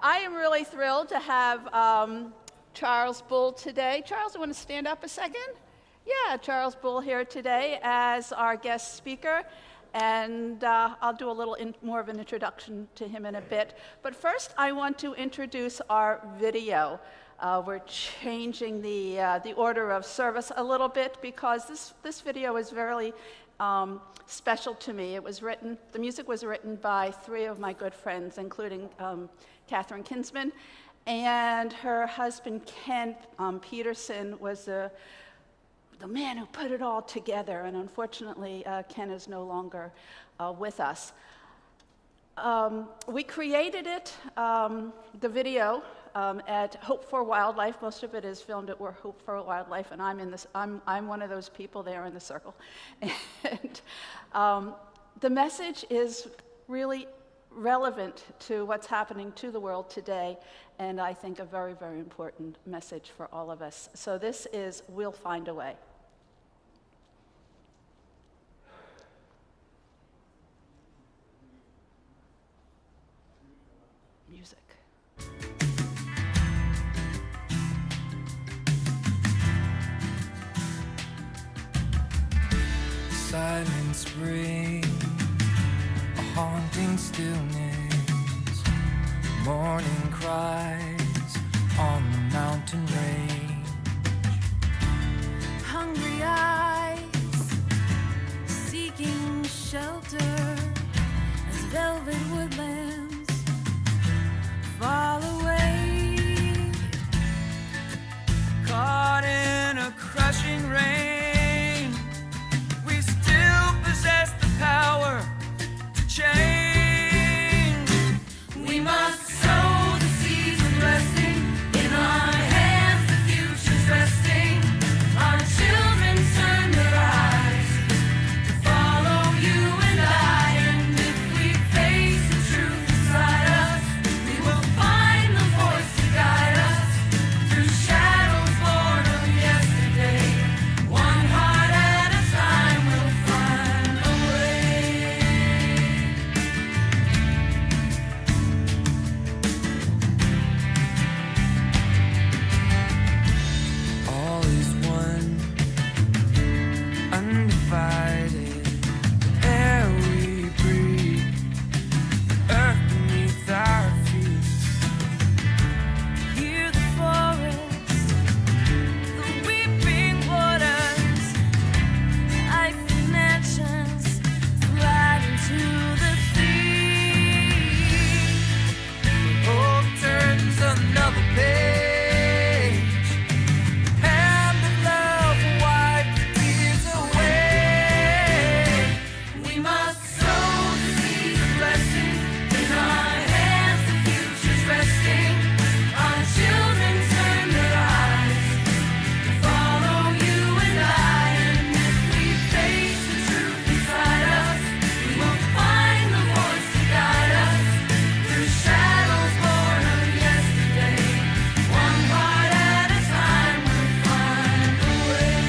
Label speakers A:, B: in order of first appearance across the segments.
A: I am really thrilled to have Charles Bull today. Charles, you want to stand up a second? Yeah, Charles Bull here today as our guest speaker. And I'll do a little more of an introduction to him in a bit. But first, I want to introduce our video. We're changing the order of service a little bit because this video is very special to me. The music was written by three of my good friends, including Catherine Kinsman, and her husband, Ken Peterson, was the man who put it all together, and unfortunately, Ken is no longer with us. We created it, the video, at Hope for Wildlife. Most of it is filmed at Hope for Wildlife, and I'm one of those people there in the circle. And the message is really relevant to what's happening to the world today, and I think a very, very important message for all of us. So this is We'll Find a Way. Music.
B: Silence brings a haunting stillness. Morning cries on the mountain range.
C: Hungry eyes seeking shelter as velvet woodlands fall away.
B: Caught in a crushing rain, we still possess the power to change. We must sow the seeds of blessing in our hands, the future's resting. Our children turn their eyes to follow you and I, and if we face the truth inside us, we will find the voice to guide us through shadows born of yesterday. One heart at a time we'll find a way. All is one, undivided. Air we breathe, earth beneath our feet. Hear the forest, the weeping waters, life in actions, slide into the sea. Hope turns another page, hand of love wipe the tears away. We must sow the seeds of blessing in our hands, the future's resting. Our children turn their eyes to follow you and I, and if we face the truth inside us, we will find the voice to guide us through shadows born of yesterday. One heart at a time we'll find a way.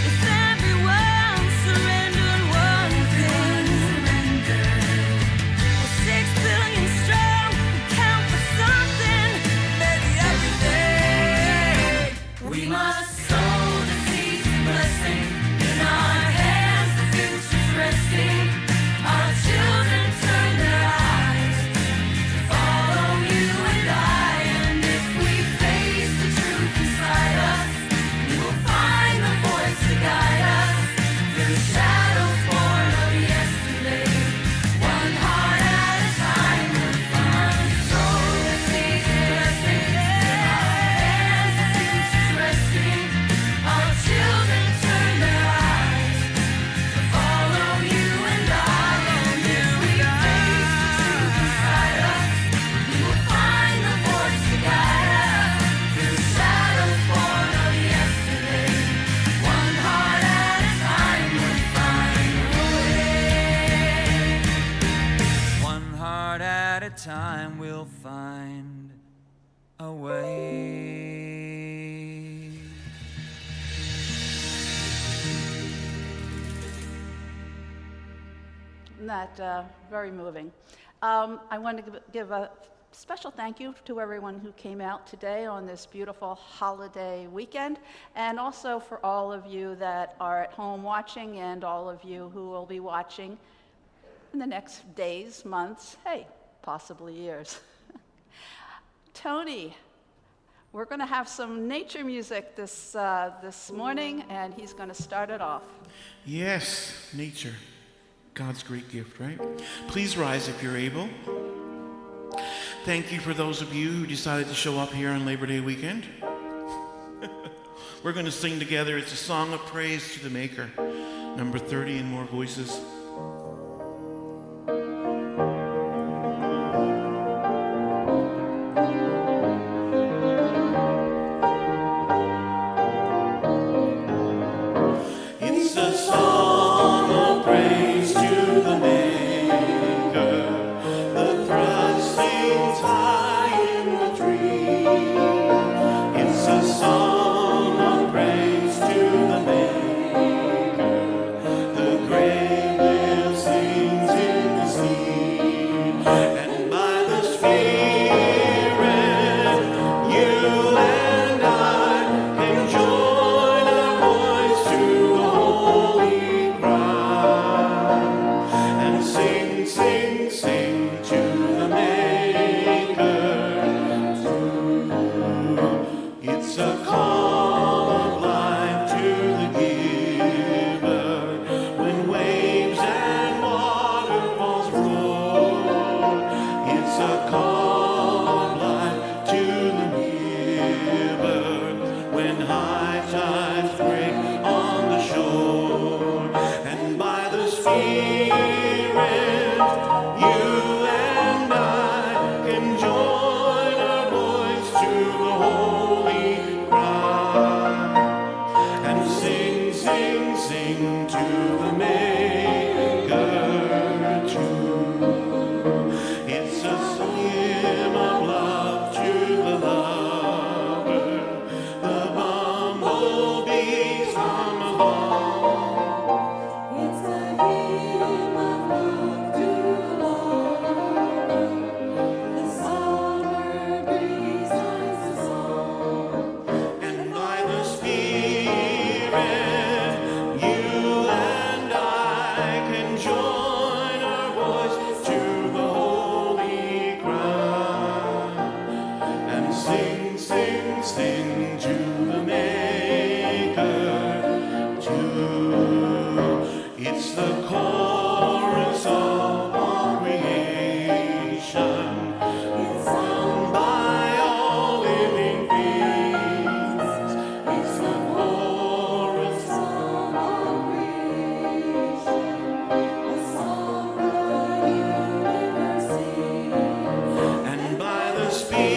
B: If everyone surrendered one thing, we're 6 billion strong, count for something, maybe every day. We must sow the seeds of blessing in our hands, the future's resting. Our children turn their eyes to follow you and I, and if we face the truth inside us, we will find the voice to guide us through shadows born of yesterday. One heart at a time we'll find. Sow the seeds of blessing in our hands, the future's resting. Our children turn their eyes to follow you and I, and if we face the truth inside us, we will find the voice to guide us through shadows born of yesterday. One heart at a time we'll find a way. One heart at a time we'll find a way.
A: Isn't that very moving? I want to give a special thank you to everyone who came out today on this beautiful holiday weekend, and also for all of you that are at home watching and all of you who will be watching in the next days, months, hey, possibly years. Tony, we're going to have some nature music this morning, and he's going to start it off.
D: Yes, nature, God's great gift, right? Please rise if you're able. Thank you for those of you who decided to show up here on Labor Day weekend. We're going to sing together. It's a song of praise to the Maker, number 30 in more voices. It's a song of praise to the Maker. The thrush sings high in the tree. It's a song of praise to the Maker. The great will sings in the sea. And by the Spirit, you and I can join our voice to the holy cry and sing, sing, sing to the Maker. It's a call of life to the giver when waves and waterfalls roar. It's a call of life to the giver when high tides break on the shore. And by the Spirit, you and I can join our voice to the holy cry and sing, sing, sing to the Maker too. It's a hymn of love to the lover. The bumblebees hum along.
C: It's a hymn of love to the lover. The summer breeze sings a song.
D: And by the Spirit, you and I can join our voice to the holy cry and sing, sing, sing to the Maker too. It's the chorus of all creation. It's sung by all living things. It's the chorus of all creation.
C: A song the universe sings.
D: And by the Spirit,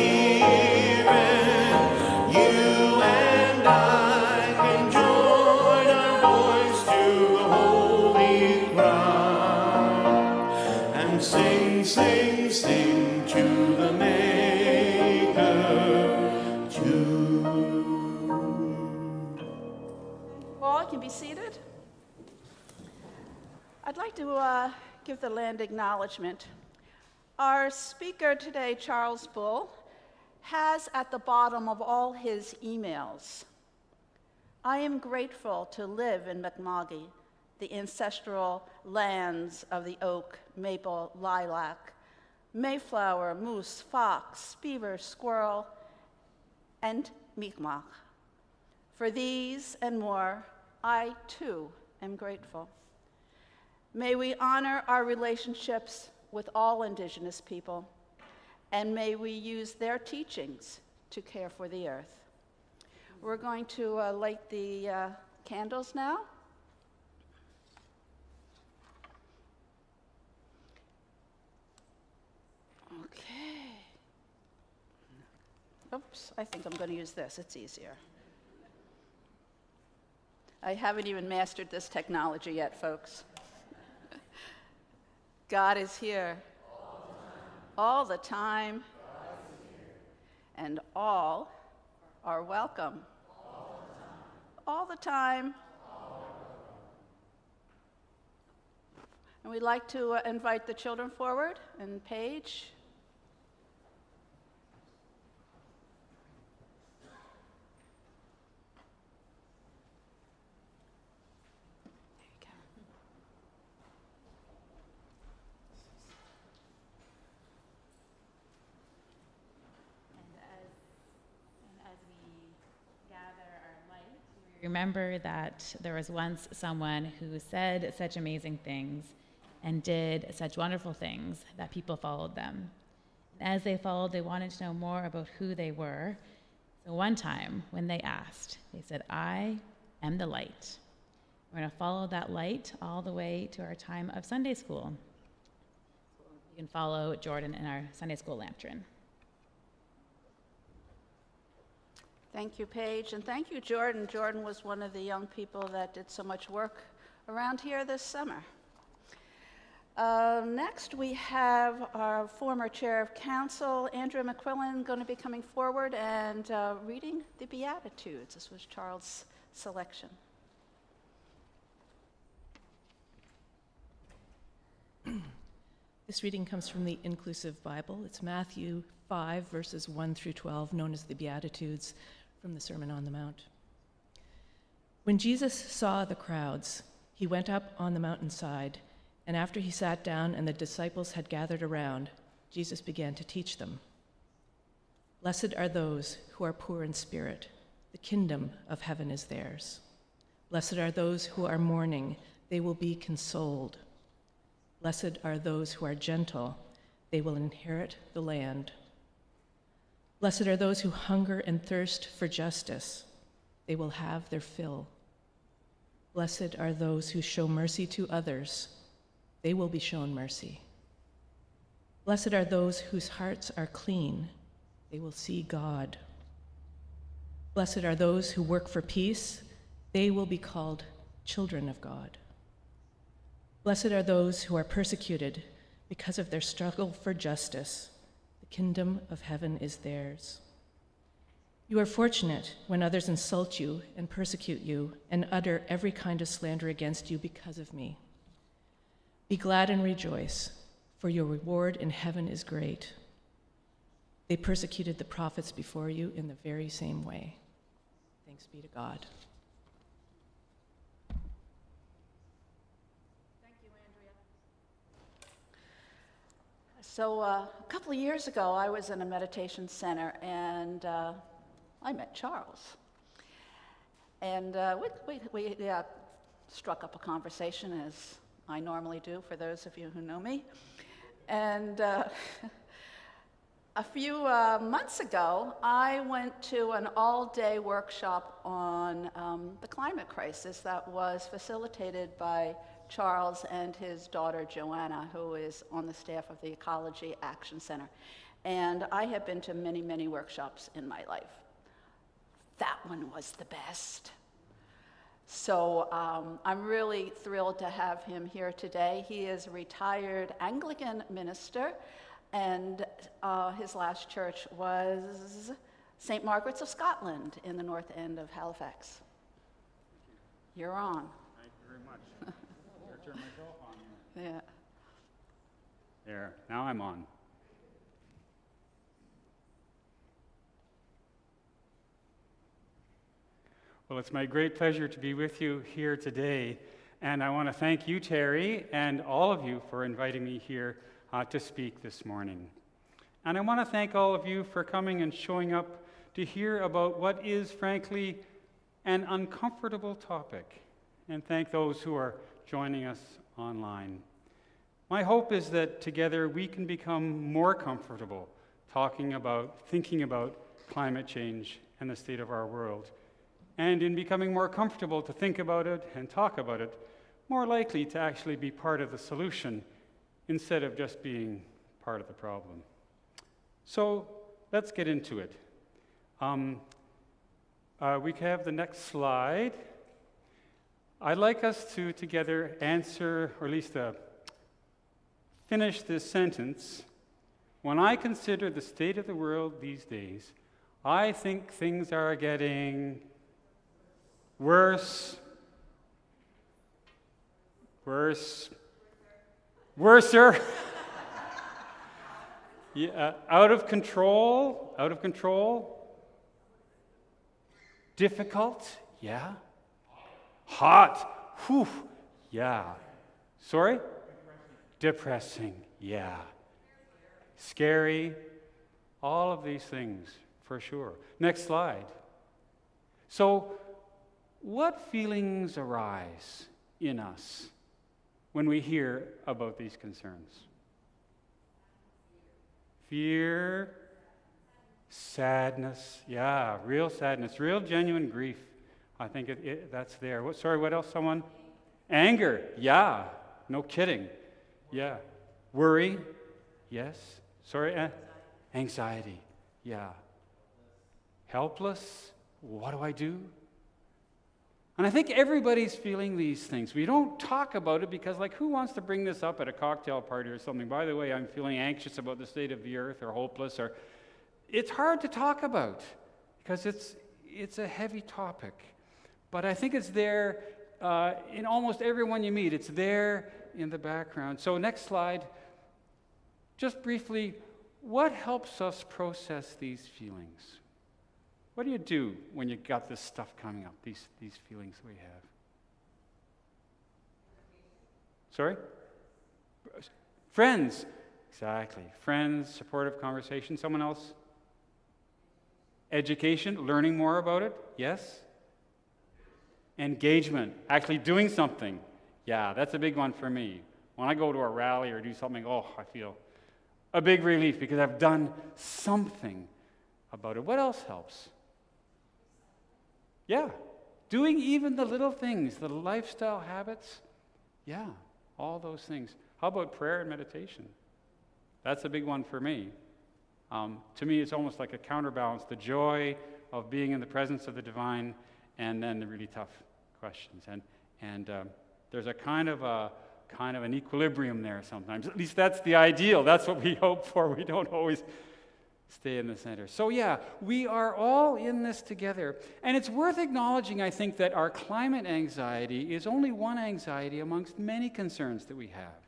D: you and I can join our voice to the holy cry and sing, sing, sing to the Maker too.
A: All can be seated. I'd like to give the land acknowledgement. Our speaker today, Charles Bull, has at the bottom of all his emails, "I am grateful to live in Mi'kma'ki, the ancestral lands of the oak, maple, lilac, mayflower, moose, fox, beaver, squirrel, and Mi'kmaq. For these and more, I too am grateful. May we honor our relationships with all Indigenous people, and may we use their teachings to care for the earth." We're going to light the candles now. Okay. Oops, I think I'm going to use this. It's easier. I haven't even mastered this technology yet, folks. God is here. All the time. And all are welcome. All the time. And we'd like to invite the children forward, and Paige. There you go.
E: And as we gather our light, we remember that there was once someone who said such amazing things and did such wonderful things that people followed them. And as they followed, they wanted to know more about who they were. So one time when they asked, they said, "I am the light." We're going to follow that light all the way to our time of Sunday school. You can follow Jordan in our Sunday school lantern.
A: Thank you, Paige, and thank you, Jordan. Jordan was one of the young people that did so much work around here this summer. Next, we have our former chair of council, Andrea McQuillan, going to be coming forward and reading the Beatitudes. This was Charles' selection.
F: This reading comes from the Inclusive Bible. It's Matthew 5, verses 1 through 12, known as the Beatitudes from the Sermon on the Mount. When Jesus saw the crowds, he went up on the mountainside, and after he sat down and the disciples had gathered around, Jesus began to teach them. Blessed are those who are poor in spirit. The kingdom of heaven is theirs. Blessed are those who are mourning. They will be consoled. Blessed are those who are gentle. They will inherit the land. Blessed are those who hunger and thirst for justice. They will have their fill. Blessed are those who show mercy to others. They will be shown mercy. Blessed are those whose hearts are clean. They will see God. Blessed are those who work for peace. They will be called children of God. Blessed are those who are persecuted because of their struggle for justice. The kingdom of heaven is theirs. You are fortunate when others insult you and persecute you and utter every kind of slander against you because of me. Be glad and rejoice, for your reward in heaven is great. They persecuted the prophets before you in the very same way. Thanks be to God.
A: Thank you, Andrea. So a couple of years ago, I was in a meditation center, and I met Charles. And we struck up a conversation, as I normally do, for those of you who know me. And a few months ago, I went to an all-day workshop on the climate crisis that was facilitated by Charles and his daughter, Joanna, who is on the staff of the Ecology Action Center. And I have been to many, many workshops in my life. That one was the best. So I'm really thrilled to have him here today. He is a retired Anglican minister, and his last church was St. Margaret's of Scotland in the north end of Halifax. You're on.
G: Thank you very much. Better turn myself on here.
A: Yeah.
G: There, now I'm on. Well, it's my great pleasure to be with you here today, and I want to thank you, Terry, and all of you for inviting me here to speak this morning. And I want to thank all of you for coming and showing up to hear about what is, frankly, an uncomfortable topic, and thank those who are joining us online. My hope is that together we can become more comfortable thinking about climate change and the state of our world, and in becoming more comfortable to think about it and talk about it, more likely to actually be part of the solution instead of just being part of the problem. So let's get into it. We can have the next slide. I'd like us to together answer, or at least finish this sentence. When I consider the state of the world these days, I think things are getting worse, Worser. Yeah, out of control. Difficult, yeah. Hot, whew, yeah. Sorry? Depressing, yeah. Scary, all of these things, for sure. Next slide. So, what feelings arise in us when we hear about these concerns? Fear, sadness, yeah, real sadness, real genuine grief. I think that's there. What else? Someone? Anger, yeah, no kidding, yeah. Worry, yes. Anxiety, yeah. Helpless, what do I do? And I think everybody's feeling these things. We don't talk about it because, like, who wants to bring this up at a cocktail party or something? By the way, I'm feeling anxious about the state of the earth or hopeless, or it's hard to talk about because it's a heavy topic. But I think it's there in almost everyone you meet. It's there in the background. So next slide. Just briefly, what helps us process these feelings? What do you do when you got this stuff coming up, these feelings we have? Sorry? Friends. Exactly. Friends, supportive conversation. Someone else? Education, learning more about it. Yes? Engagement, actually doing something. Yeah, that's a big one for me. When I go to a rally or do something, I feel a big relief because I've done something about it. What else helps? Yeah, doing even the little things, the lifestyle habits. Yeah, all those things. How about prayer and meditation? That's a big one for me. To me, it's almost like a counterbalance, the joy of being in the presence of the divine and then the really tough questions. And there's a kind of an equilibrium there sometimes. At least that's the ideal. That's what we hope for. We don't always stay in the center. So yeah, we are all in this together. And it's worth acknowledging, I think, that our climate anxiety is only one anxiety amongst many concerns that we have.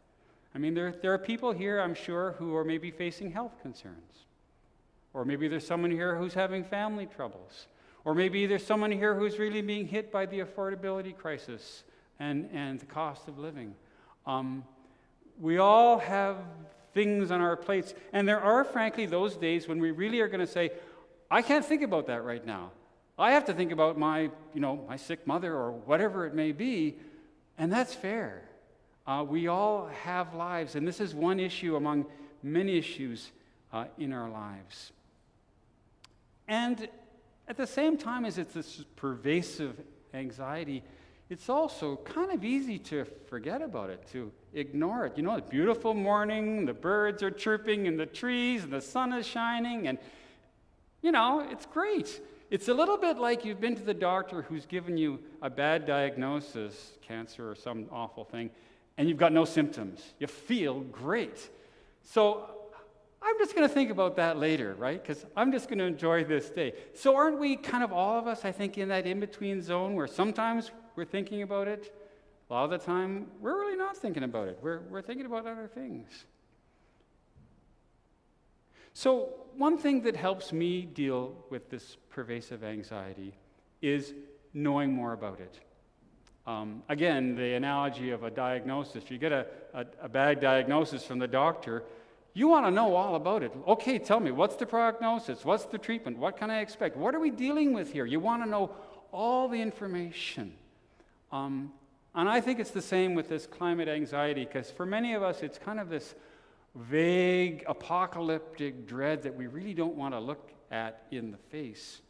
G: I mean, there are people here, I'm sure, who are maybe facing health concerns. Or maybe there's someone here who's having family troubles. Or maybe there's someone here who's really being hit by the affordability crisis and the cost of living. We all have things on our plates. And there are, frankly, those days when we really are going to say, I can't think about that right now. I have to think about my sick mother or whatever it may be. And that's fair. We all have lives. And this is one issue among many issues in our lives. And at the same time as it's this pervasive anxiety, it's also kind of easy to forget about it, to ignore it. You know, a beautiful morning, the birds are chirping in the trees, and the sun is shining, and, it's great. It's a little bit like you've been to the doctor who's given you a bad diagnosis, cancer or some awful thing, and you've got no symptoms. You feel great. So I'm just going to think about that later, right? Because I'm just going to enjoy this day. So aren't we kind of all of us, I think, in that in-between zone where sometimes we're thinking about it, a lot of the time we're really not thinking about it. We're thinking about other things. So one thing that helps me deal with this pervasive anxiety is knowing more about it. Again, the analogy of a diagnosis. You get a bad diagnosis from the doctor, you want to know all about it. Okay, tell me, what's the prognosis? What's the treatment? What can I expect? What are we dealing with here? You want to know all the information. And I think it's the same with this climate anxiety, because for many of us, it's kind of this vague, apocalyptic dread that we really don't want to look at in the face.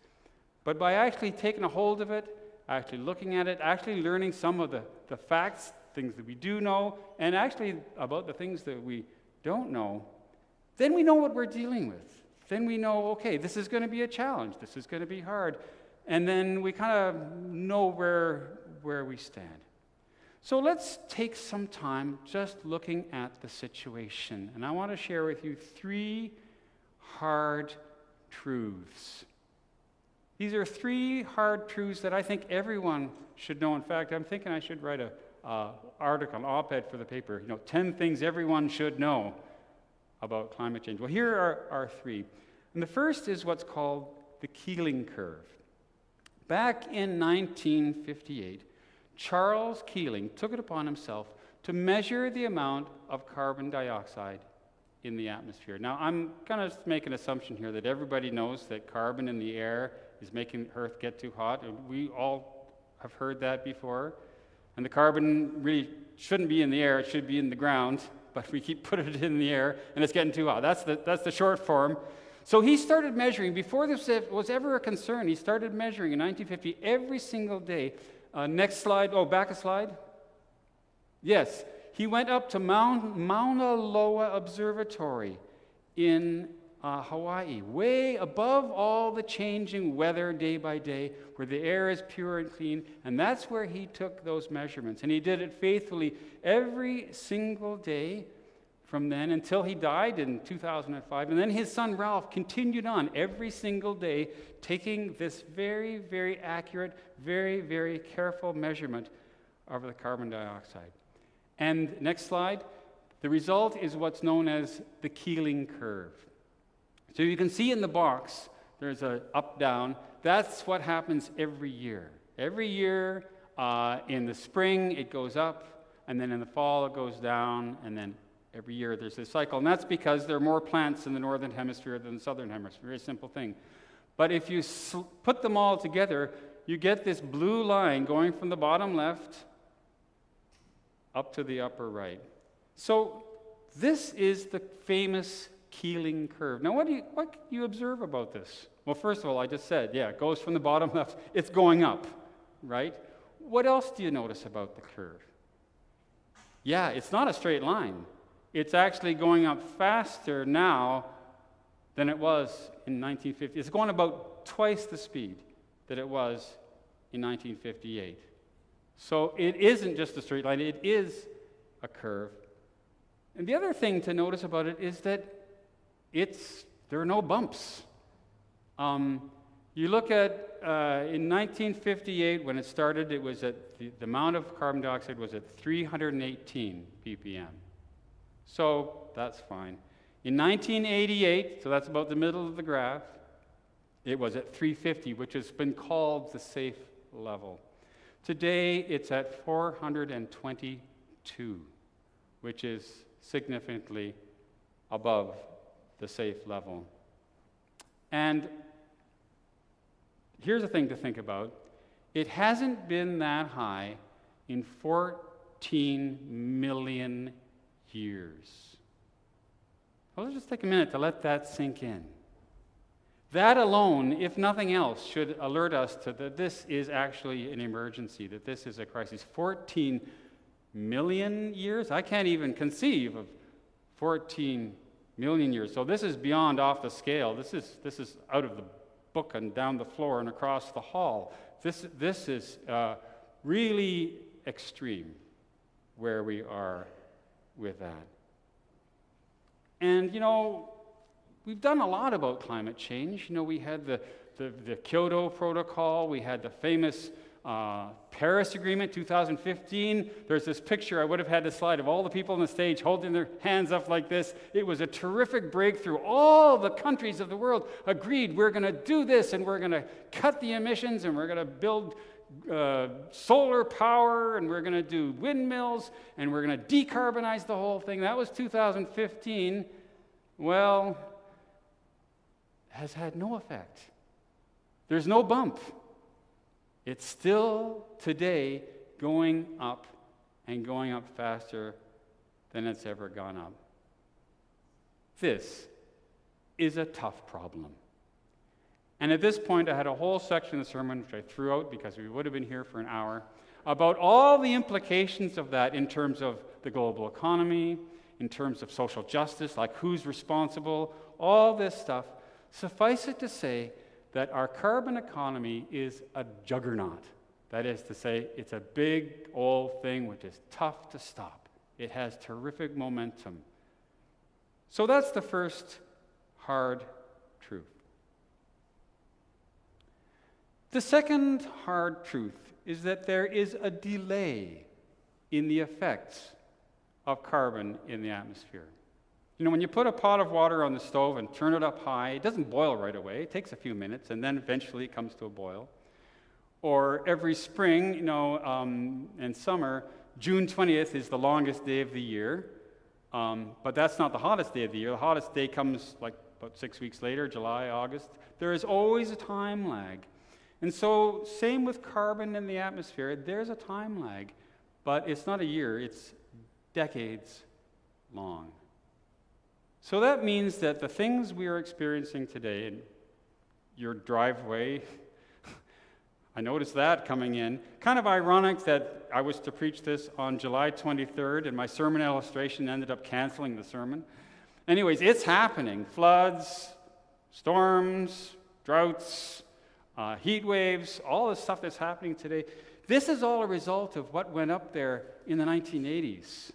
G: But by actually taking a hold of it, actually looking at it, actually learning some of the facts, things that we do know, and actually about the things that we don't know, then we know what we're dealing with. Then we know, okay, this is going to be a challenge. This is going to be hard. And then we kind of know where we stand. So let's take some time just looking at the situation. And I want to share with you 3 hard truths. These are 3 hard truths that I think everyone should know. In fact, I'm thinking I should write a article, an op-ed for the paper, 10 things everyone should know about climate change. Well, here are 3. And the first is what's called the Keeling curve. Back in 1958, Charles Keeling took it upon himself to measure the amount of carbon dioxide in the atmosphere. Now, I'm going to make an assumption here that everybody knows that carbon in the air is making Earth get too hot. We all have heard that before. And the carbon really shouldn't be in the air, it should be in the ground, but we keep putting it in the air, and it's getting too hot. That's the short form. So he started measuring, before this was ever a concern, he started measuring in 1950 every single day. Next slide, back a slide. Yes, he went up to Mauna Loa Observatory in Hawaii, way above all the changing weather day by day, where the air is pure and clean, and that's where he took those measurements. And he did it faithfully every single day from then until he died in 2005. And then his son Ralph continued on every single day, taking this very, very accurate, very, very careful measurement of the carbon dioxide. And next slide, the result is what's known as the Keeling curve. So you can see in the box, there's a up-down. That's what happens every year. Every year, in the spring, it goes up, and then in the fall, it goes down, and then every year there's this cycle. And that's because there are more plants in the northern hemisphere than the southern hemisphere. Very simple thing. But if you put them all together, you get this blue line going from the bottom left up to the upper right. So this is the famous Keeling curve. Now, what can you observe about this? Well, first of all, I just said, it goes from the bottom left. It's going up, right? What else do you notice about the curve? Yeah, it's not a straight line. It's actually going up faster now than it was in 1950. It's going about twice the speed that it was in 1958. So it isn't just a straight line, it is a curve. And the other thing to notice about it is that there are no bumps. You look at, in 1958, when it started, it was at, the amount of carbon dioxide was at 318 ppm. So that's fine. In 1988, so that's about the middle of the graph, it was at 350, which has been called the safe level. Today, it's at 422, which is significantly above the safe level. And here's the thing to think about. It hasn't been that high in 14 million years. Well, let's just take a minute to let that sink in. That alone, if nothing else, should alert us to that this is actually an emergency, that this is a crisis. 14 million years? I can't even conceive of 14 million years. So this is beyond off the scale. This is out of the book and down the floor and across the hall. This is really extreme where we are with that. And we've done a lot about climate change. We had the Kyoto Protocol. We had the famous Paris Agreement, 2015. There's this picture, I would have had the slide, of all the people on the stage holding their hands up like this. It was a terrific breakthrough. All the countries of the world agreed, we're going to do this, and we're going to cut the emissions, and we're going to build solar power, and we're going to do windmills, and we're going to decarbonize the whole thing. That was 2015. Well, has had no effect. There's no bump. It's still today going up and going up faster than it's ever gone up. This is a tough problem. And at this point, I had a whole section of the sermon, which I threw out because we would have been here for an hour, about all the implications of that in terms of the global economy, in terms of social justice, like who's responsible, all this stuff. Suffice it to say that our carbon economy is a juggernaut. That is to say, it's a big old thing which is tough to stop. It has terrific momentum. So that's the first hard truth. The second hard truth is that there is a delay in the effects of carbon in the atmosphere. You know, when you put a pot of water on the stove and turn it up high, it doesn't boil right away. It takes a few minutes, and then eventually it comes to a boil. Or every spring, and summer, June 20th is the longest day of the year, but that's not the hottest day of the year. The hottest day comes like about 6 weeks later, July, August. There is always a time lag. And so, same with carbon in the atmosphere, there's a time lag, but it's not a year, it's decades long. So that means that the things we are experiencing today in your driveway, I noticed that coming in. Kind of ironic that I was to preach this on July 23rd, and my sermon illustration ended up canceling the sermon. Anyways, it's happening. Floods, storms, droughts, heat waves, all the stuff that's happening today. This is all a result of what went up there in the 1980s,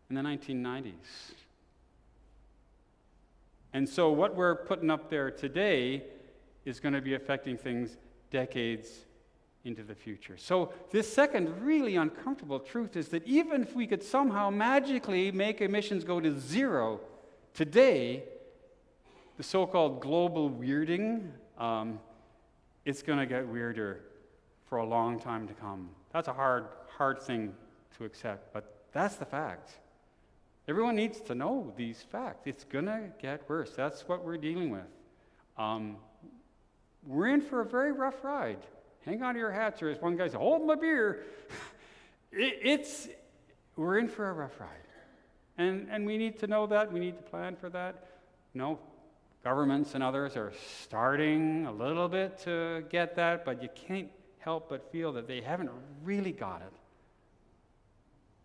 G: in the 1990s. And so what we're putting up there today is going to be affecting things decades into the future. So this second really uncomfortable truth is that even if we could somehow magically make emissions go to zero today, the so-called global weirding, it's going to get weirder for a long time to come. That's a hard thing to accept, but that's the fact. Everyone needs to know these facts. It's going to get worse. That's what we're dealing with. We're in for a very rough ride. Hang on to your hats, or as one guy said, hold my beer. We're in for a rough ride. And we need to know that. We need to plan for that. Governments and others are starting a little bit to get that, but you can't help but feel that they haven't really got it,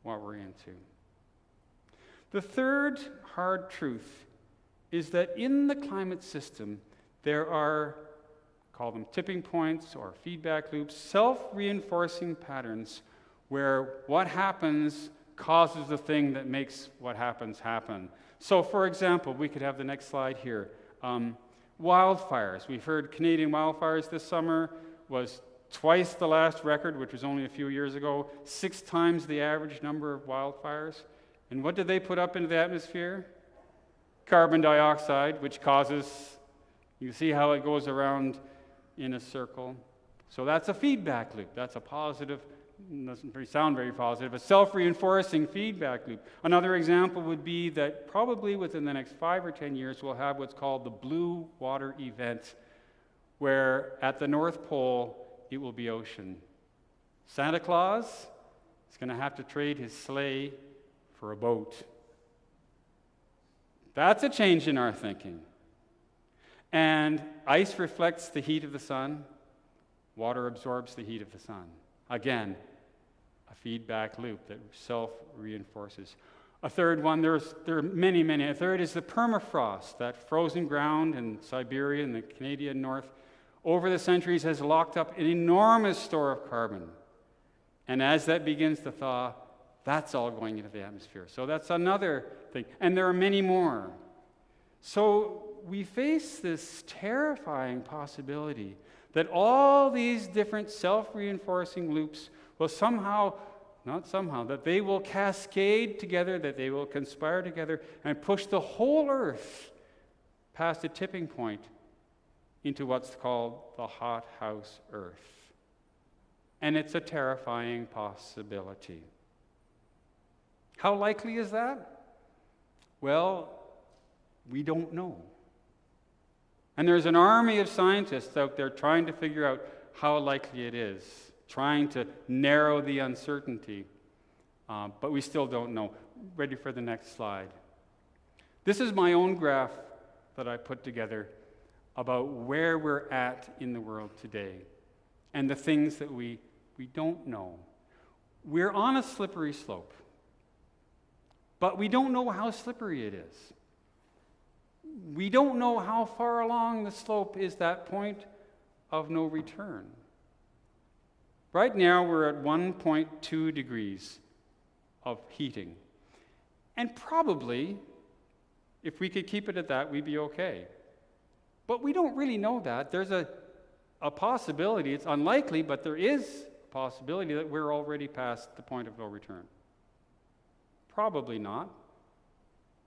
G: what we're into. The third hard truth is that in the climate system, there are, call them tipping points or feedback loops, self-reinforcing patterns where what happens causes the thing that makes what happens happen. So, for example, we could have the next slide here. Wildfires. We've heard Canadian wildfires this summer was twice the last record, which was only a few years ago, 6 times the average number of wildfires. And what did they put up into the atmosphere? Carbon dioxide, which causes, you see how it goes around in a circle. So that's a feedback loop. That's a positive, doesn't sound very positive, a self-reinforcing feedback loop. Another example would be that probably within the next 5 or 10 years, we'll have what's called the blue water event, where at the North Pole, it will be ocean. Santa Claus is going to have to trade his sleigh for a boat. That's a change in our thinking. And ice reflects the heat of the sun. Water absorbs the heat of the sun. Again, a feedback loop that self-reinforces. A third one, there are many, many. A third is the permafrost, that frozen ground in Siberia and the Canadian North, over the centuries has locked up an enormous store of carbon. And as that begins to thaw, that's all going into the atmosphere. So that's another thing. And there are many more. So we face this terrifying possibility that all these different self-reinforcing loops will that they will cascade together, that they will conspire together and push the whole Earth past a tipping point into what's called the hothouse Earth. And it's a terrifying possibility. How likely is that? Well, we don't know. And there's an army of scientists out there trying to figure out how likely it is, trying to narrow the uncertainty, but we still don't know. Ready for the next slide. This is my own graph that I put together about where we're at in the world today and the things that we don't know. We're on a slippery slope, but we don't know how slippery it is. We don't know how far along the slope is that point of no return. Right now, we're at 1.2 degrees of heating. And probably, if we could keep it at that, we'd be okay. But we don't really know that. There's a possibility. It's unlikely, but there is possibility that we're already past the point of no return. Probably not,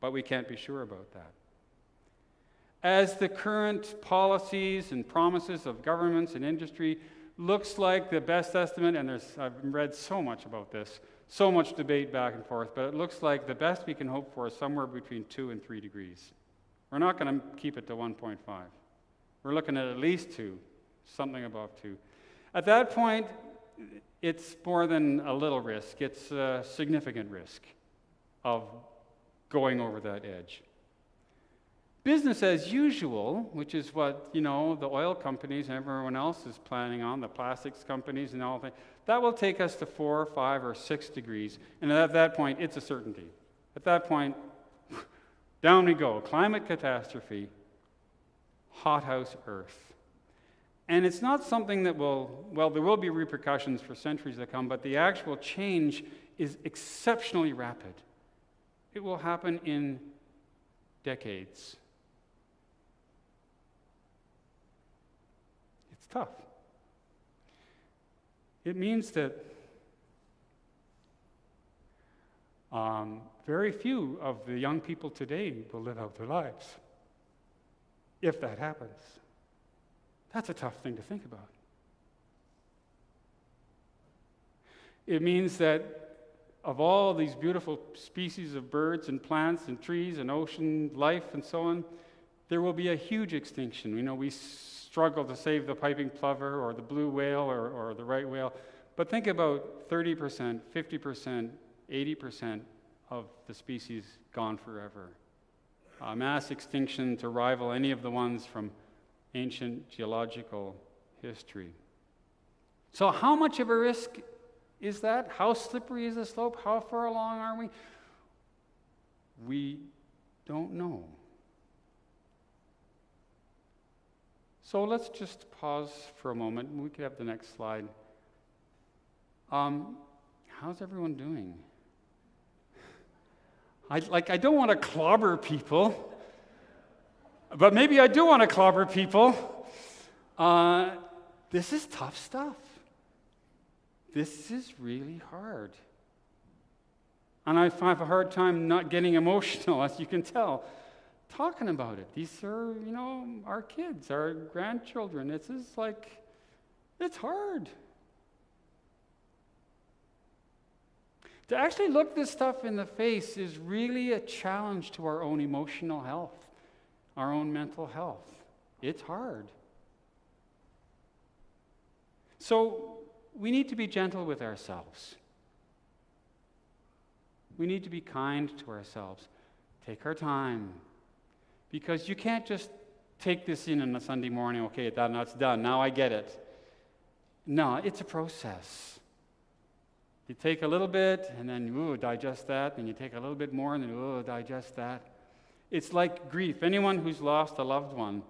G: but we can't be sure about that. As the current policies and promises of governments and industry looks like the best estimate, and I've read so much about this, so much debate back and forth, but it looks like the best we can hope for is somewhere between 2 and 3 degrees. We're not going to keep it to 1.5. We're looking at least 2, something above 2. At that point, it's more than a little risk. It's a significant risk of going over that edge. Business as usual, which is what, the oil companies and everyone else is planning on, the plastics companies and all that, that will take us to 4, 5, or 6 degrees. And at that point, it's a certainty. At that point, down we go. Climate catastrophe, hothouse Earth. And it's not something that there will be repercussions for centuries to come, but the actual change is exceptionally rapid. It will happen in decades. It's tough. It means that very few of the young people today will live out their lives, if that happens. That's a tough thing to think about. It means that of all these beautiful species of birds and plants and trees and ocean life and so on, there will be a huge extinction. We struggle to save the piping plover or the blue whale or the right whale, but think about 30%, 50%, 80% of the species gone forever. Mass extinction to rival any of the ones from ancient geological history. So how much of a risk is that? How slippery is the slope? How far along are we? We don't know. So let's just pause for a moment. We could have the next slide. How's everyone doing? I don't want to clobber people, but maybe I do want to clobber people. This is tough stuff. This is really hard. And I have a hard time not getting emotional, as you can tell, talking about it. These are, our kids, our grandchildren. It's hard. To actually look this stuff in the face is really a challenge to our own emotional health, our own mental health. It's hard. So we need to be gentle with ourselves. We need to be kind to ourselves. Take our time. Because you can't just take this in on a Sunday morning, okay, that's done, now I get it. No, it's a process. You take a little bit, and then, digest that, and you take a little bit more, and then, digest that. It's like grief. Anyone who's lost a loved one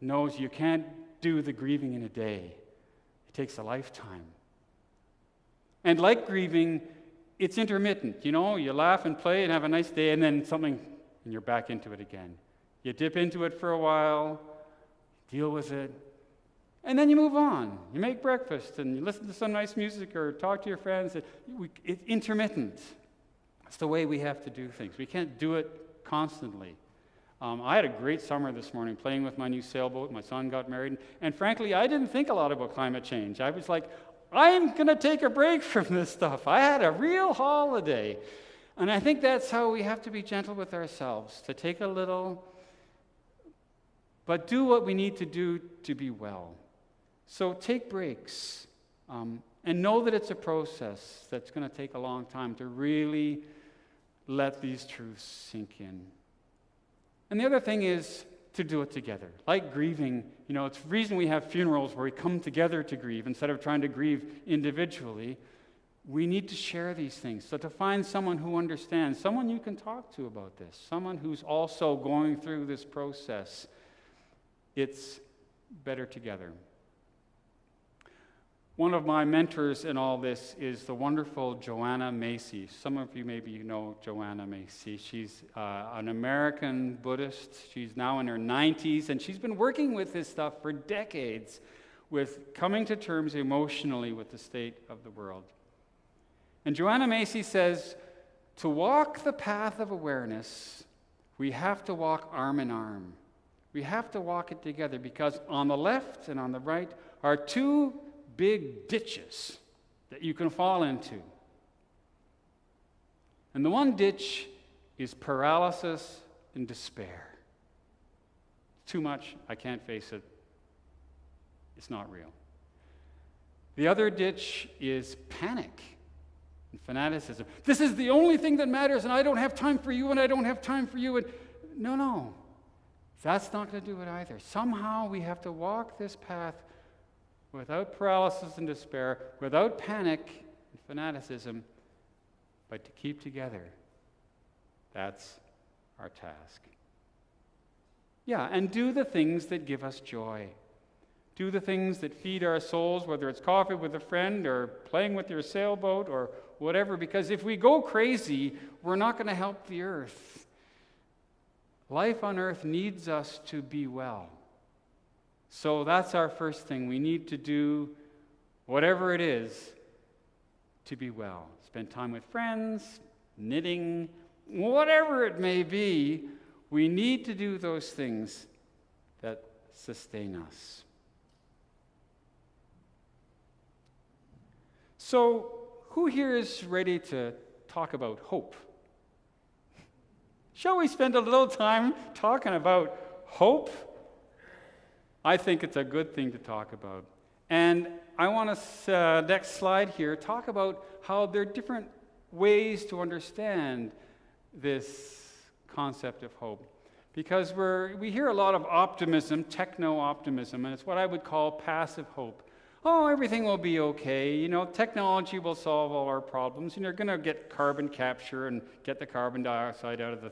G: knows you can't do the grieving in a day. It takes a lifetime. And like grieving, it's intermittent. You laugh and play and have a nice day, and then something, and you're back into it again. You dip into it for a while, deal with it, and then you move on. You make breakfast, and you listen to some nice music or talk to your friends. It's intermittent. That's the way we have to do things. We can't do it constantly. I had a great summer this morning playing with my new sailboat. My son got married, and frankly, I didn't think a lot about climate change. I was like, I'm going to take a break from this stuff. I had a real holiday. And I think that's how we have to be gentle with ourselves, to take a little, but do what we need to do to be well. So take breaks, and know that it's a process that's going to take a long time to really let these truths sink in. And the other thing is to do it together. Like grieving, it's the reason we have funerals where we come together to grieve instead of trying to grieve individually. We need to share these things. So to find someone who understands, someone you can talk to about this, someone who's also going through this process, it's better together. One of my mentors in all this is the wonderful Joanna Macy. Some of you maybe know Joanna Macy. She's an American Buddhist. She's now in her 90s, and she's been working with this stuff for decades with coming to terms emotionally with the state of the world. And Joanna Macy says, to walk the path of awareness, we have to walk arm in arm. We have to walk it together because on the left and on the right are two big ditches that you can fall into. And the one ditch is paralysis and despair. Too much, I can't face it. It's not real. The other ditch is panic and fanaticism. This is the only thing that matters, and I don't have time for you, and I don't have time for you. And no. That's not going to do it either. Somehow we have to walk this path without paralysis and despair, without panic and fanaticism, but to keep together. That's our task. Yeah, and do the things that give us joy. Do the things that feed our souls, whether it's coffee with a friend or playing with your sailboat or whatever, because if we go crazy, we're not going to help the earth. Life on earth needs us to be well. So that's our first thing. We need to do whatever it is to be well. Spend time with friends, knitting, whatever it may be. We need to do those things that sustain us. So, who here is ready to talk about hope? Shall we spend a little time talking about hope? I think it's a good thing to talk about. And I want to, next slide here, talk about how there are different ways to understand this concept of hope. Because we hear a lot of optimism, techno-optimism, and it's what I would call passive hope. Oh, everything will be okay. You know, technology will solve all our problems. And you're going to get carbon capture and get the carbon dioxide out of the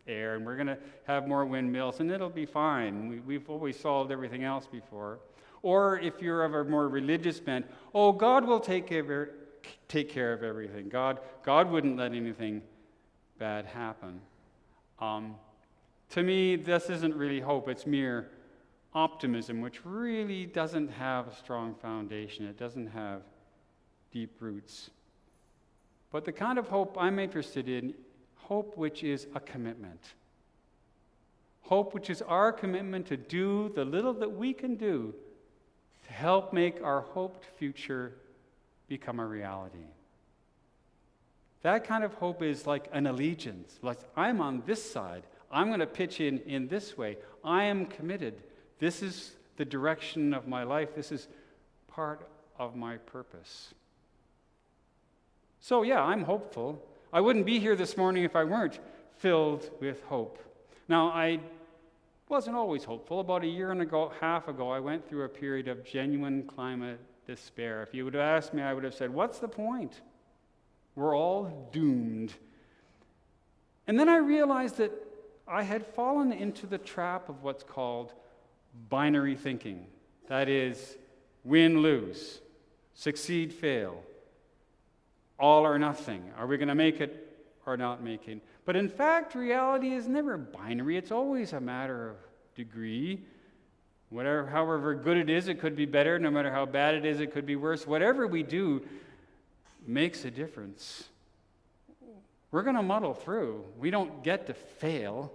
G: air, and we're going to have more windmills, and it'll be fine. We've always solved everything else before. Or if you're of a more religious bent, oh, God will take care of everything. God wouldn't let anything bad happen. To me, this isn't really hope. It's mere optimism, which really doesn't have a strong foundation. It doesn't have deep roots. But the kind of hope I'm interested in, hope which is a commitment. Hope which is our commitment to do the little that we can do to help make our hoped future become a reality. That kind of hope is like an allegiance. Like, I'm on this side. I'm going to pitch in this way. I am committed. This is the direction of my life. This is part of my purpose. So yeah, I'm hopeful. I wouldn't be here this morning if I weren't filled with hope. Now, I wasn't always hopeful. About a year and a half ago, I went through a period of genuine climate despair. If you would have asked me, I would have said, what's the point? We're all doomed. And then I realized that I had fallen into the trap of what's called binary thinking. That is, win, lose, succeed, fail, all or nothing. Are we going to make it or not make it? But in fact, reality is never binary. It's always a matter of degree. However good it is, it could be better. No matter how bad it is, it could be worse. Whatever we do makes a difference. We're going to muddle through. We don't get to fail.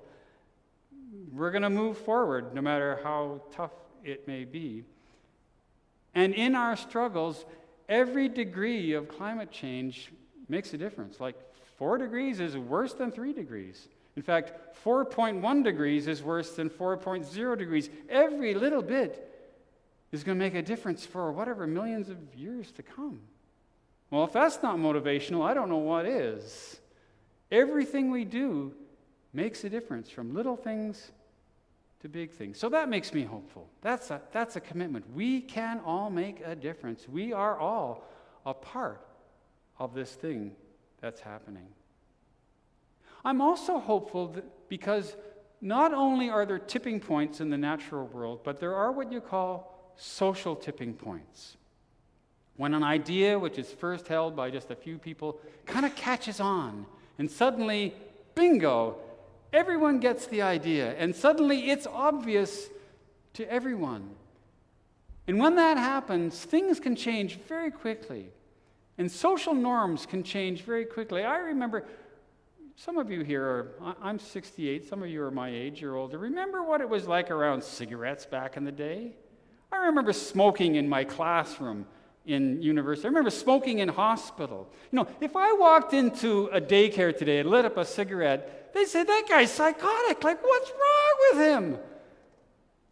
G: We're going to move forward no matter how tough it may be. And in our struggles, every degree of climate change makes a difference. Like 4 degrees is worse than 3 degrees. In fact, 4.1 degrees is worse than 4.0 degrees. Every little bit is going to make a difference for whatever millions of years to come. Well, if that's not motivational, I don't know what is. Everything we do makes a difference, from little things to big things. So that makes me hopeful. That's a commitment. We can all make a difference. We are all a part of this thing that's happening. I'm also hopeful because not only are there tipping points in the natural world, but there are what you call social tipping points. When an idea, which is first held by just a few people, kind of catches on, and suddenly, bingo, everyone gets the idea, and suddenly it's obvious to everyone. And when that happens, things can change very quickly. And social norms can change very quickly. I remember, some of you here I'm 68, some of you are my age, you're older. Remember what it was like around cigarettes back in the day? I remember smoking in my classroom in university. I remember smoking in hospital. If I walked into a daycare today and lit up a cigarette, they'd say, that guy's psychotic. Like, what's wrong with him?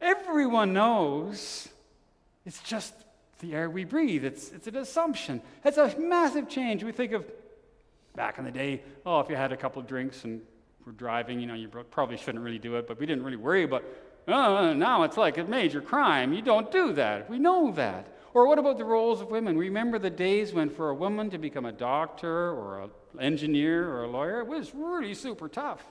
G: Everyone knows it's just the air we breathe. It's an assumption. It's a massive change. We think of back in the day, if you had a couple of drinks and were driving, you probably shouldn't really do it, but we didn't really worry about, now it's like a major crime. You don't do that. We know that. Or what about the roles of women? Remember the days when for a woman to become a doctor or an engineer or a lawyer, it was really super tough.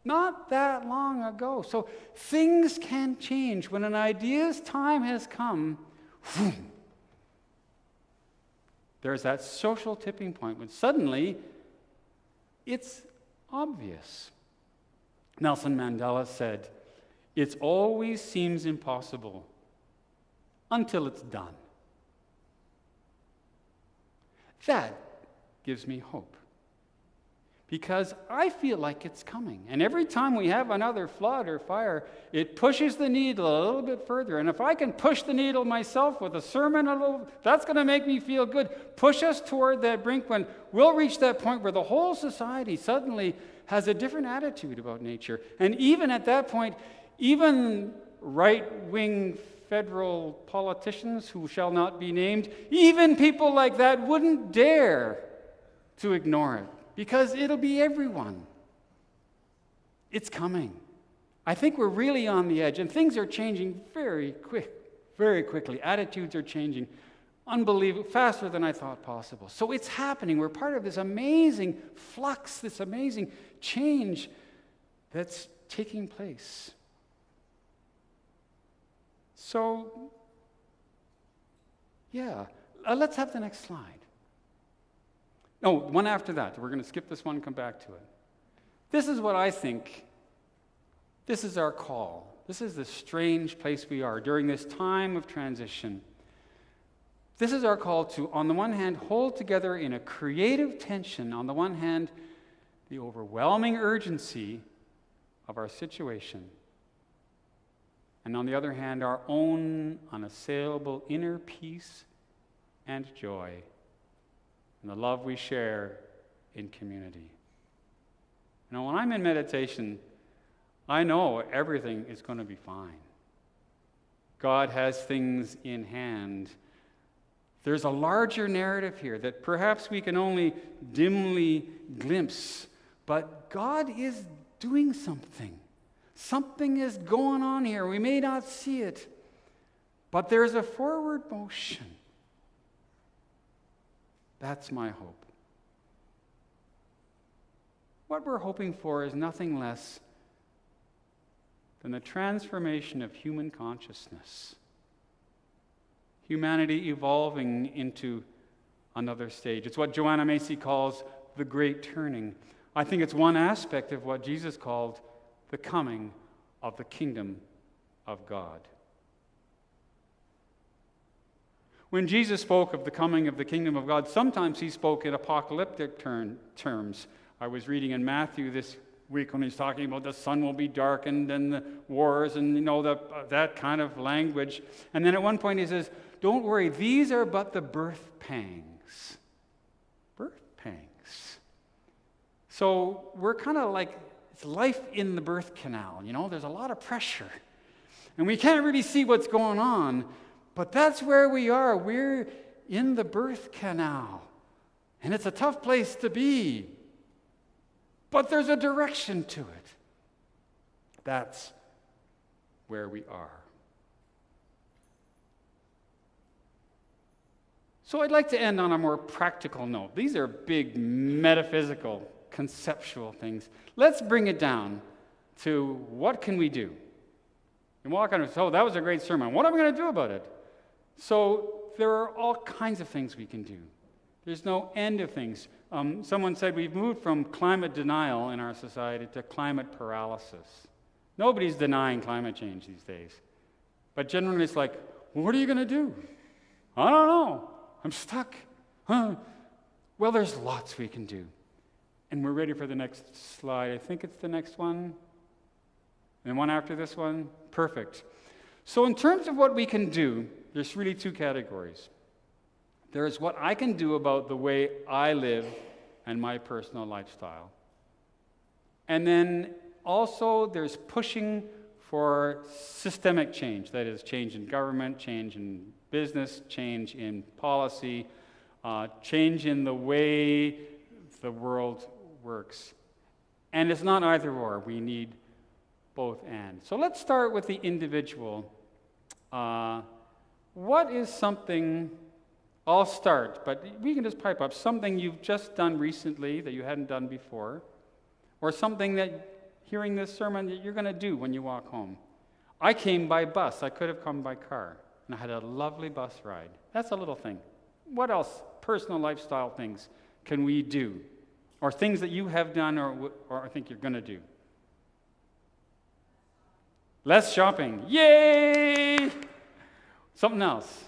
G: Not that long ago. So things can change. When an idea's time has come, there's that social tipping point when suddenly it's obvious. Nelson Mandela said, "It always seems impossible until it's done." That gives me hope, because I feel like it's coming. And every time we have another flood or fire, it pushes the needle a little bit further. And if I can push the needle myself with a sermon that's going to make me feel good. Push us toward that brink when we'll reach that point where the whole society suddenly has a different attitude about nature. And even at that point, even right-wing federal politicians who shall not be named, even people like that wouldn't dare to ignore it, because it'll be everyone. It's coming. I think we're really on the edge, and things are changing very quickly. Attitudes are changing unbelievably faster than I thought possible. So it's happening. We're part of this amazing flux, this amazing change that's taking place. So, let's have the next slide. No, one after that. We're going to skip this one and come back to it. This is what I think. This is our call. This is the strange place we are during this time of transition. This is our call to, on the one hand, hold together in a creative tension, on the one hand, the overwhelming urgency of our situation, and on the other hand, our own unassailable inner peace and joy and the love we share in community. When I'm in meditation, I know everything is going to be fine. God has things in hand. There's a larger narrative here that perhaps we can only dimly glimpse, but God is doing something. Something is going on here. We may not see it, but there's a forward motion. That's my hope. What we're hoping for is nothing less than the transformation of human consciousness. Humanity evolving into another stage. It's what Joanna Macy calls the great turning. I think it's one aspect of what Jesus called the coming of the kingdom of God. When Jesus spoke of the coming of the kingdom of God, sometimes he spoke in apocalyptic terms. I was reading in Matthew this week when he's talking about the sun will be darkened and the wars and that kind of language. And then at one point he says, don't worry, these are but the birth pangs. Birth pangs. So we're kind of like, it's life in the birth canal, there's a lot of pressure. And we can't really see what's going on, but that's where we are. We're in the birth canal. And it's a tough place to be. But there's a direction to it. That's where we are. So I'd like to end on a more practical note. These are big metaphysical, conceptual things. Let's bring it down to what can we do? And walk on, that was a great sermon. What am I going to do about it? So there are all kinds of things we can do. There's no end of things. Someone said we've moved from climate denial in our society to climate paralysis. Nobody's denying climate change these days. But generally it's like, what are you going to do? I don't know. I'm stuck. Huh? Well, there's lots we can do. And we're ready for the next slide. I think it's the next one. And one after this one. Perfect. So in terms of what we can do, there's really two categories. There's what I can do about the way I live and my personal lifestyle. And then also there's pushing for systemic change. That is, change in government, change in business, change in policy, change in the way the world works. And it's not either or. We need both and. So let's start with the individual. What is something, I'll start, but we can just pipe up, something you've just done recently that you hadn't done before, or something that, hearing this sermon, that you're going to do when you walk home. I came by bus. I could have come by car, and I had a lovely bus ride. That's a little thing. What else? Personal lifestyle things can we do? Or things that you have done or I think you're going to do? Less shopping. Yay! Something else.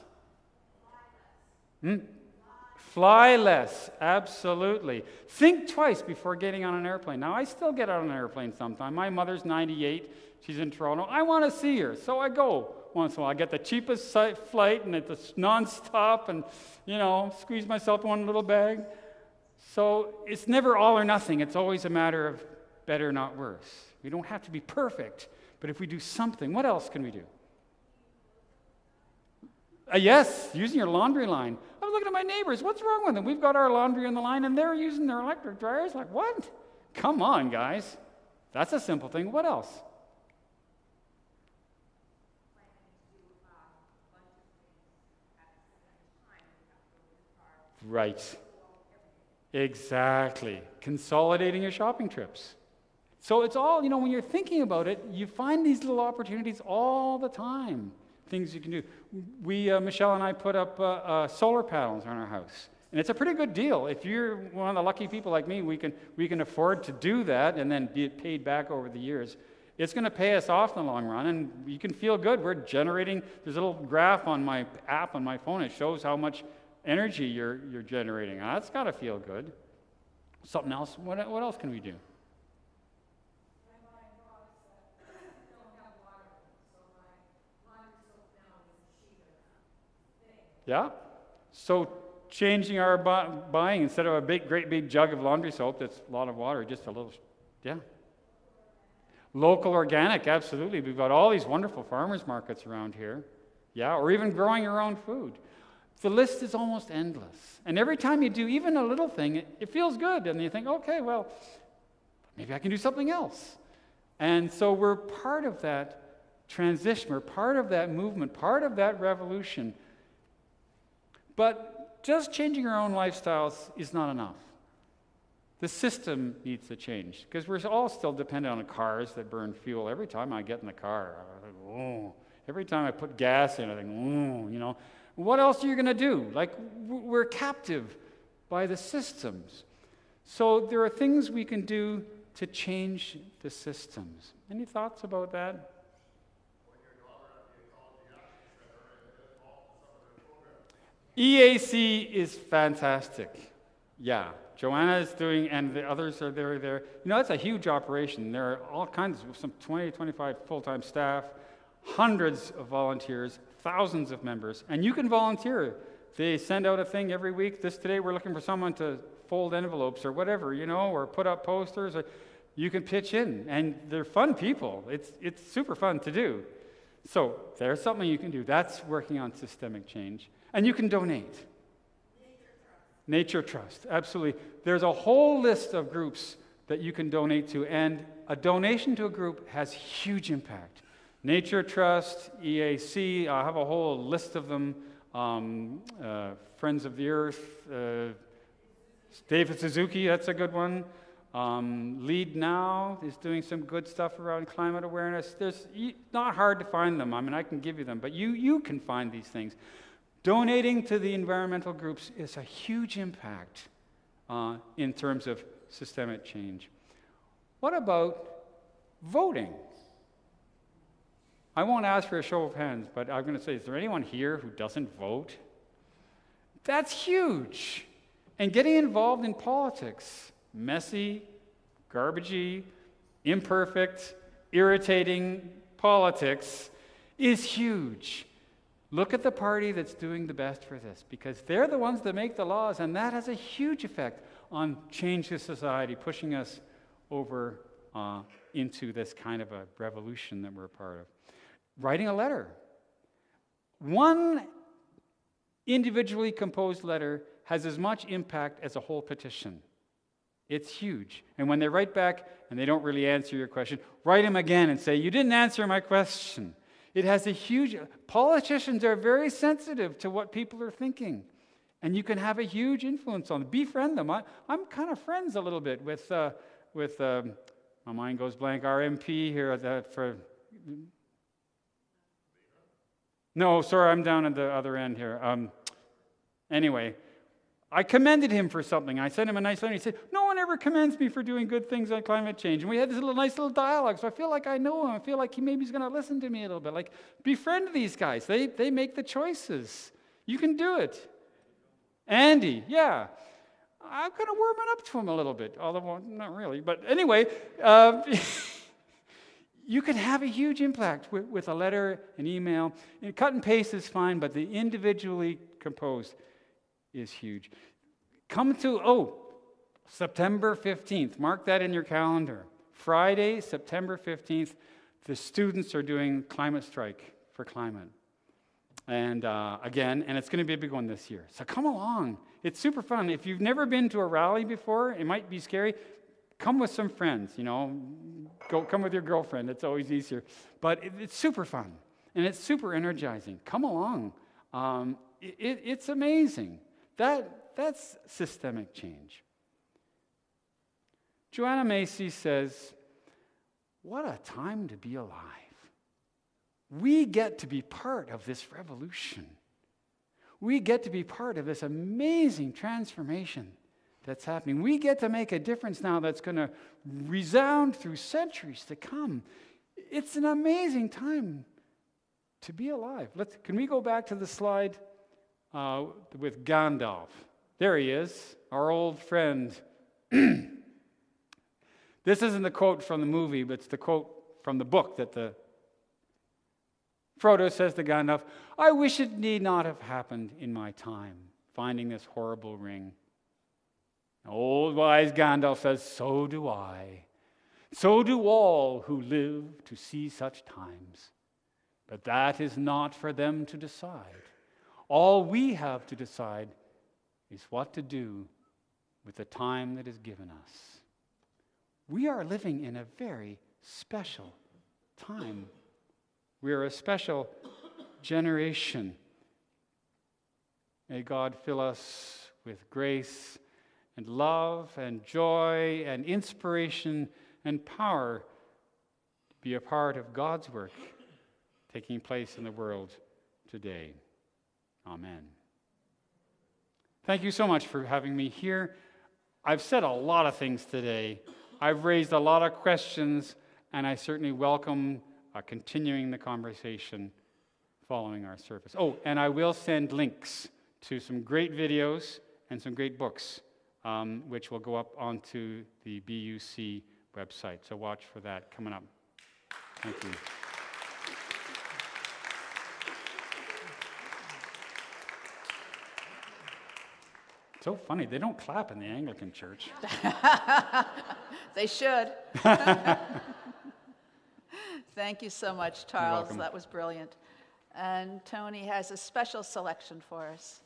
G: Fly less. Absolutely. Think twice before getting on an airplane. Now, I still get on an airplane sometime. My mother's 98. She's in Toronto. I want to see her, so I go once in a while. I get the cheapest flight, and it's nonstop, and, squeeze myself in one little bag. So it's never all or nothing. It's always a matter of better, not worse. We don't have to be perfect. But if we do something, what else can we do? Yes, using your laundry line. I was looking at my neighbors. What's wrong with them? We've got our laundry on the line, and they're using their electric dryers. Like, what? Come on, guys. That's a simple thing. What else? Right. Exactly. Consolidating your shopping trips. So it's all, when you're thinking about it, you find these little opportunities all the time, things you can do. Michelle and I put up solar panels on our house. And it's a pretty good deal. If you're one of the lucky people like me, we can afford to do that and then be paid back over the years. It's going to pay us off in the long run, and you can feel good. We're generating, there's a little graph on my app on my phone. It shows how much energy you're generating. That's got to feel good. Something else, what else can we do? Yeah? So changing our buying, instead of a great big jug of laundry soap that's a lot of water, just a little, yeah. Local organic, absolutely. We've got all these wonderful farmers markets around here. Yeah, or even growing your own food. The list is almost endless. And every time you do even a little thing, it feels good. And you think, okay, well, maybe I can do something else. And so we're part of that transition. We're part of that movement, part of that revolution. But just changing our own lifestyles is not enough. The system needs to change, because we're all still dependent on cars that burn fuel. Every time I get in the car, I think, oh. Every time I put gas in, I think, oh, What else are you going to do? Like, we're captive by the systems. So there are things we can do to change the systems. Any thoughts about that? EAC is fantastic. Yeah, Joanna is doing, and the others are there. It's a huge operation. There are all kinds of, some 20, 25 full-time staff, hundreds of volunteers, thousands of members, and you can volunteer. They send out a thing every week. Today we're looking for someone to fold envelopes or whatever, or put up posters. Or you can pitch in, and they're fun people. It's super fun to do. So there's something you can do. That's working on systemic change. And you can donate. Nature Trust, absolutely. There's a whole list of groups that you can donate to, and a donation to a group has huge impact. Nature Trust, EAC, I have a whole list of them. Friends of the Earth, David Suzuki, that's a good one. Lead Now is doing some good stuff around climate awareness. It's not hard to find them. I can give you them, but you can find these things. Donating to the environmental groups is a huge impact in terms of systemic change. What about voting? I won't ask for a show of hands, but I'm going to say, is there anyone here who doesn't vote? That's huge. And getting involved in politics, messy, garbagey, imperfect, irritating politics, is huge. Look at the party that's doing the best for this, because they're the ones that make the laws, and that has a huge effect on change to society, pushing us over into this kind of a revolution that we're a part of. Writing a letter. One individually composed letter has as much impact as a whole petition. It's huge. And when they write back and they don't really answer your question, write them again and say, you didn't answer my question. It has a huge... Politicians are very sensitive to what people are thinking. And you can have a huge influence on them. Befriend them. I'm kind of friends a little bit with my mind goes blank, our MP here for... No, sorry, I'm down at the other end here. Anyway, I commended him for something. I sent him a nice letter. He said, no one ever commends me for doing good things on climate change. And we had this nice little dialogue, so I feel like I know him. I feel like he maybe is going to listen to me a little bit. Like, befriend these guys. They make the choices. You can do it. Andy, yeah. I'm kind of warming up to him a little bit, although not really. But anyway, you can have a huge impact with a letter, an email. And cut and paste is fine, but the individually composed is huge. Come to, September 15th. Mark that in your calendar. Friday, September 15th, the students are doing climate strike for climate. And again, and it's going to be a big one this year. So come along. It's super fun. If you've never been to a rally before, it might be scary. Come with some friends, come with your girlfriend. It's always easier. But it's super fun, and it's super energizing. Come along. It's amazing. That's systemic change. Joanna Macy says, what a time to be alive. We get to be part of this revolution. We get to be part of this amazing transformation that's happening. We get to make a difference now that's going to resound through centuries to come. It's an amazing time to be alive. Can we go back to the slide with Gandalf? There he is, our old friend. This isn't the quote from the movie, but it's the quote from the book that Frodo says to Gandalf, I wish it need not have happened in my time, finding this horrible ring. Old wise Gandalf says, so do I. So do all who live to see such times. But that is not for them to decide. All we have to decide is what to do with the time that is given us. We are living in a very special time. We are a special generation. May God fill us with grace and love and joy and inspiration and power to be a part of God's work taking place in the world today. Amen. Thank you so much for having me here. I've said a lot of things today. I've raised a lot of questions, and I certainly welcome continuing the conversation following our service. Oh, and I will send links to some great videos and some great books, which will go up onto the BUC website. So watch for that coming up. Thank you. So funny, they don't clap in the Anglican Church.
A: They should. Thank you so much, Charles. That was brilliant. And Tony has a special selection for us.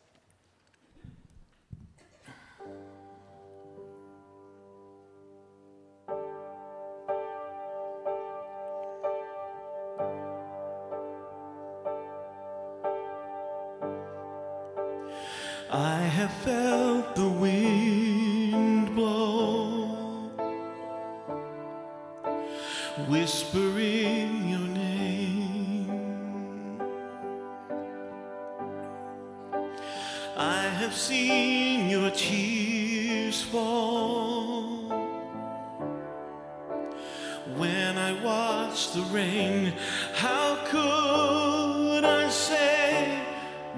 D: I have felt the wind blow, whispering your name. I have seen your tears fall when I was watch the rain. How could I say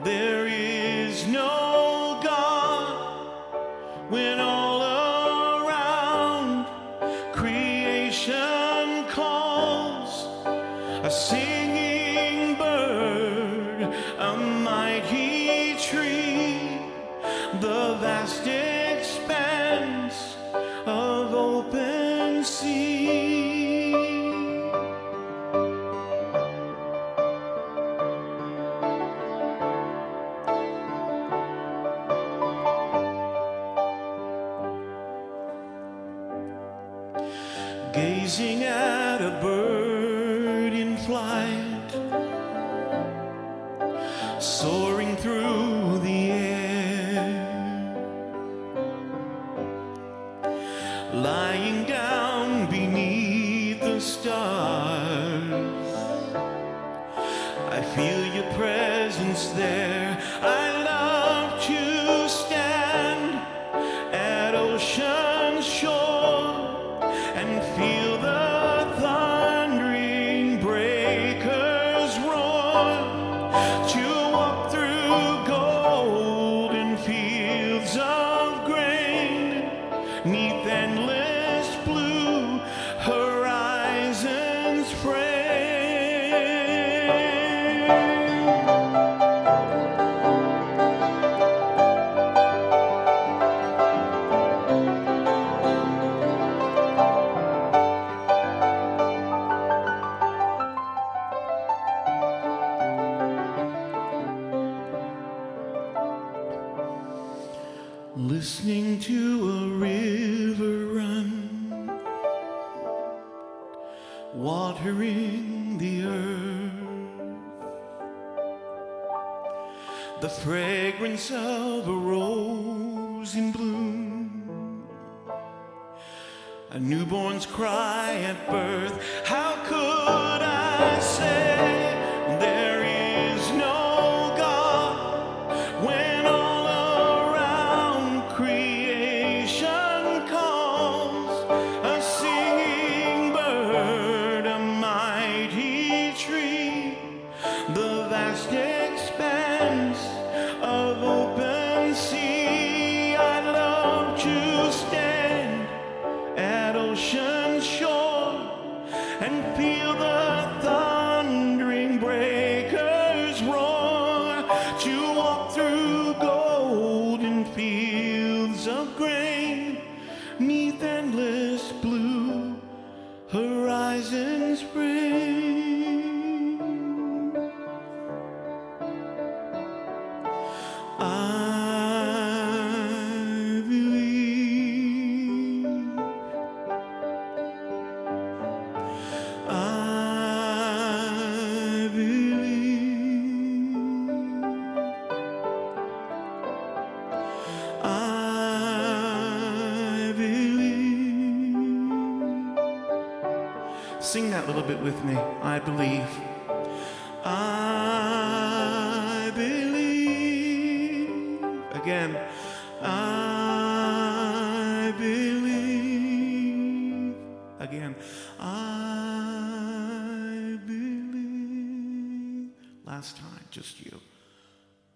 D: there is no God when all around creation calls? A singing bird, a mighty tree, the vast expanse of open sea. Gazing at a bird in flight, soaring through the air, lying down beneath the stars. I feel your presence there. I love to stand at ocean's shore and feel the thundering breakers roar, to walk through golden fields of grain, 'neath endless blue horizons frame. Listening to a river run, watering the earth, the fragrance of a rose in bloom, a newborn's cry at birth. How could I say there is no God when all around creation calls? A singing bird, a mighty tree, the vast expanse of open sea. I love to stand at ocean's shore and feel the thundering breakers roar, to walk through golden fields of grain, 'neath endless blue horizons frame. I believe, I believe, I believe. Sing that little bit with me. I believe. I believe. Again. I believe. Again. I believe. Last time, just you.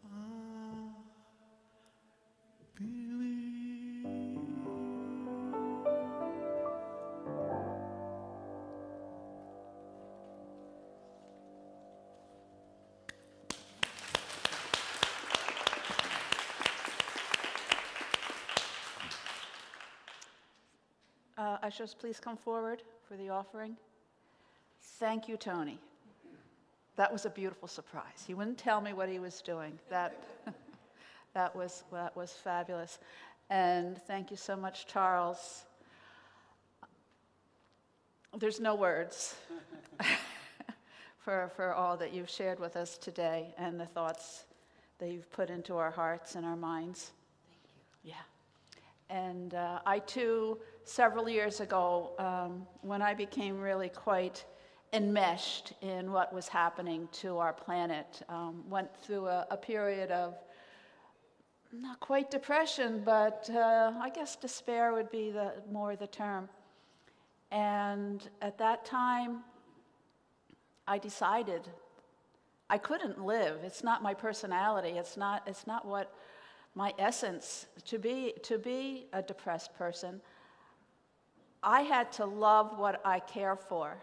D: I believe.
A: Ushers, please come forward for the offering. Thank you, Tony. That was a beautiful surprise. He wouldn't tell me what he was doing. That was fabulous. And thank you so much, Charles. There's no words for all that you've shared with us today and the thoughts that you've put into our hearts and our minds. Thank you. Yeah. And I too, several years ago, when I became really quite enmeshed in what was happening to our planet, went through a period of not quite depression, but I guess despair would be more the term. And at that time, I decided I couldn't live. It's not my personality. It's not what my essence to be a depressed person. I had to love what I care for.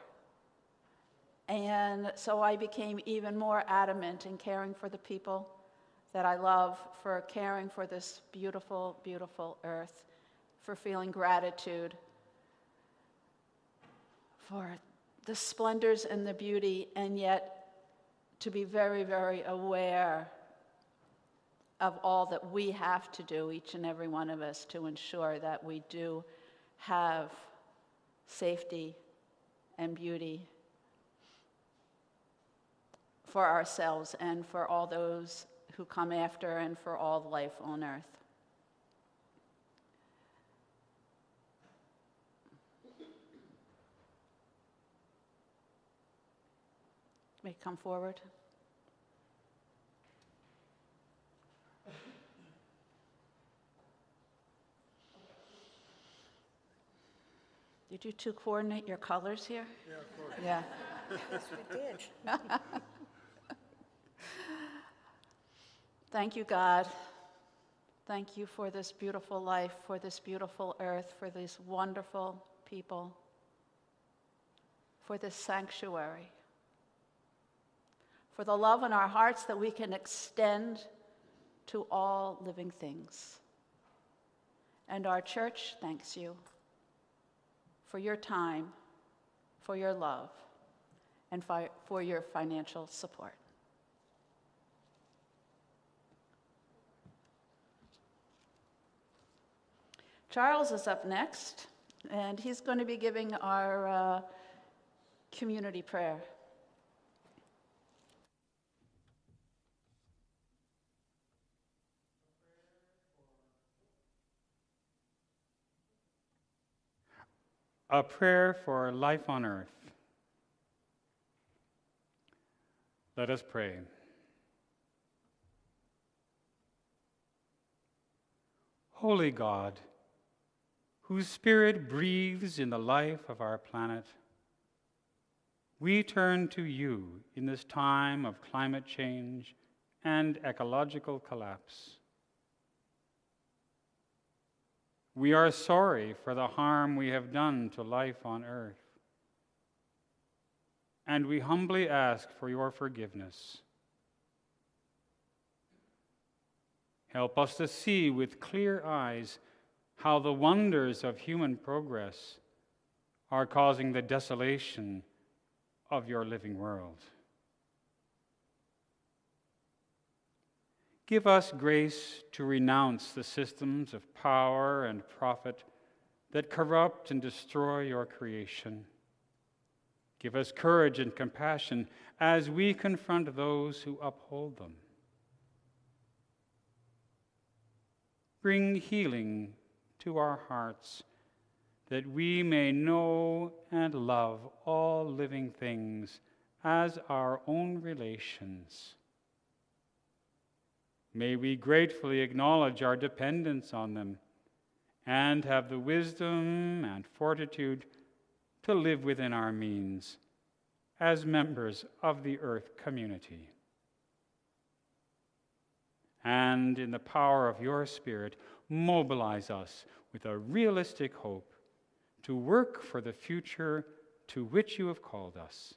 A: And so I became even more adamant in caring for the people that I love, for caring for this beautiful, beautiful earth, for feeling gratitude for the splendors and the beauty, and yet to be very, very aware of all that we have to do, each and every one of us, to ensure that we do have safety and beauty for ourselves and for all those who come after and for all life on earth. May come forward. Did you two coordinate your colors here?
H: Yeah, of course.
A: Yeah.
H: Yes, we did.
A: Thank you, God. Thank you for this beautiful life, for this beautiful earth, for these wonderful people, for this sanctuary, for the love in our hearts that we can extend to all living things. And our church thanks you for your time, for your love, and for your financial support. Charles is up next, and he's going to be giving our community prayer.
G: A prayer for life on earth. Let us pray. Holy God, whose Spirit breathes in the life of our planet, we turn to you in this time of climate change and ecological collapse. We are sorry for the harm we have done to life on earth, and we humbly ask for your forgiveness. Help us to see with clear eyes how the wonders of human progress are causing the desolation of your living world. Give us grace to renounce the systems of power and profit that corrupt and destroy your creation. Give us courage and compassion as we confront those who uphold them. Bring healing to our hearts, that we may know and love all living things as our own relations. May we gratefully acknowledge our dependence on them and have the wisdom and fortitude to live within our means as members of the earth community. And in the power of your Spirit, mobilize us with a realistic hope to work for the future to which you have called us.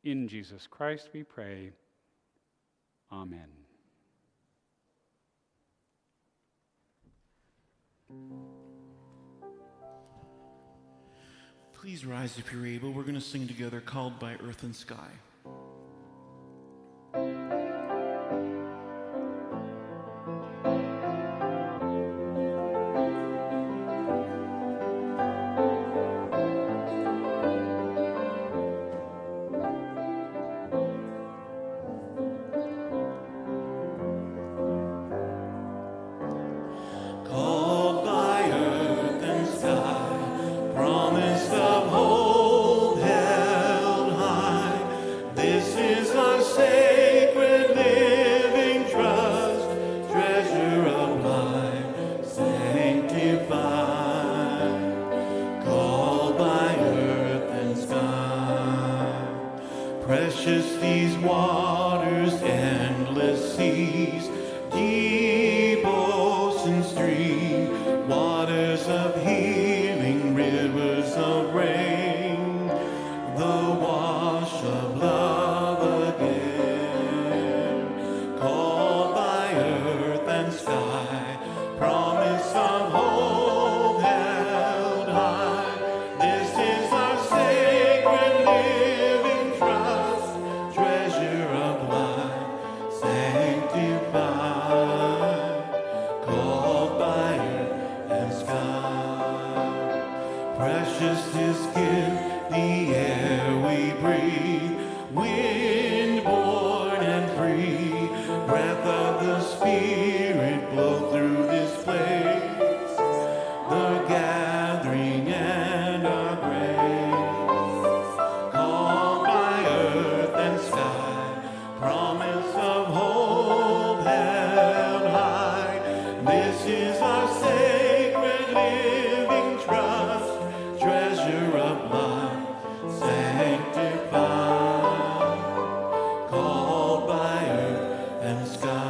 G: In Jesus Christ we pray. Amen.
D: Please rise if you're able. We're going to sing together, Called by Earth and Sky.
C: Called by earth and sky, promise of hope held high,
D: Precious these waters, endless seas, deep ocean stream, waters of healing, rivers of rain, the wash of love again, called by earth and sky, promise of hope held high. This is our sacred living trust, treasure of life, sanctified, called by earth and sky. Precious His gift, the air we breathe, wind born and free, breath of the Spirit blow through this place, the gathering and our grace, called by earth and sky, promise of hope held high. This is our sacred living trust, treasure of life, sanctified, called by earth and sky.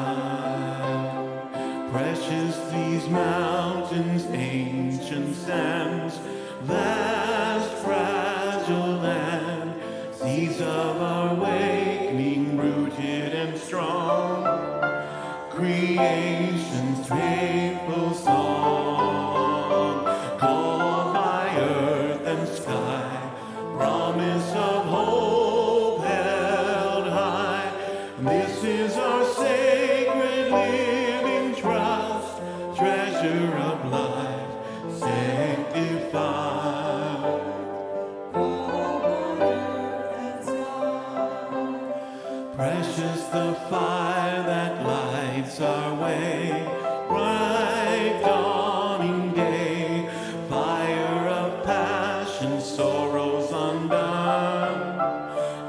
D: Precious these mountains, ancient sands, vast, fragile land, seeds of our awakening, rooted and strong, creation's faithful song, called by earth and sky, promise of hope held high. This is our sacred living trust, treasure of life, sanctified, called by earth and sky. Precious the fire that lights our way, bright dawning day, fire of passion, sorrows undone,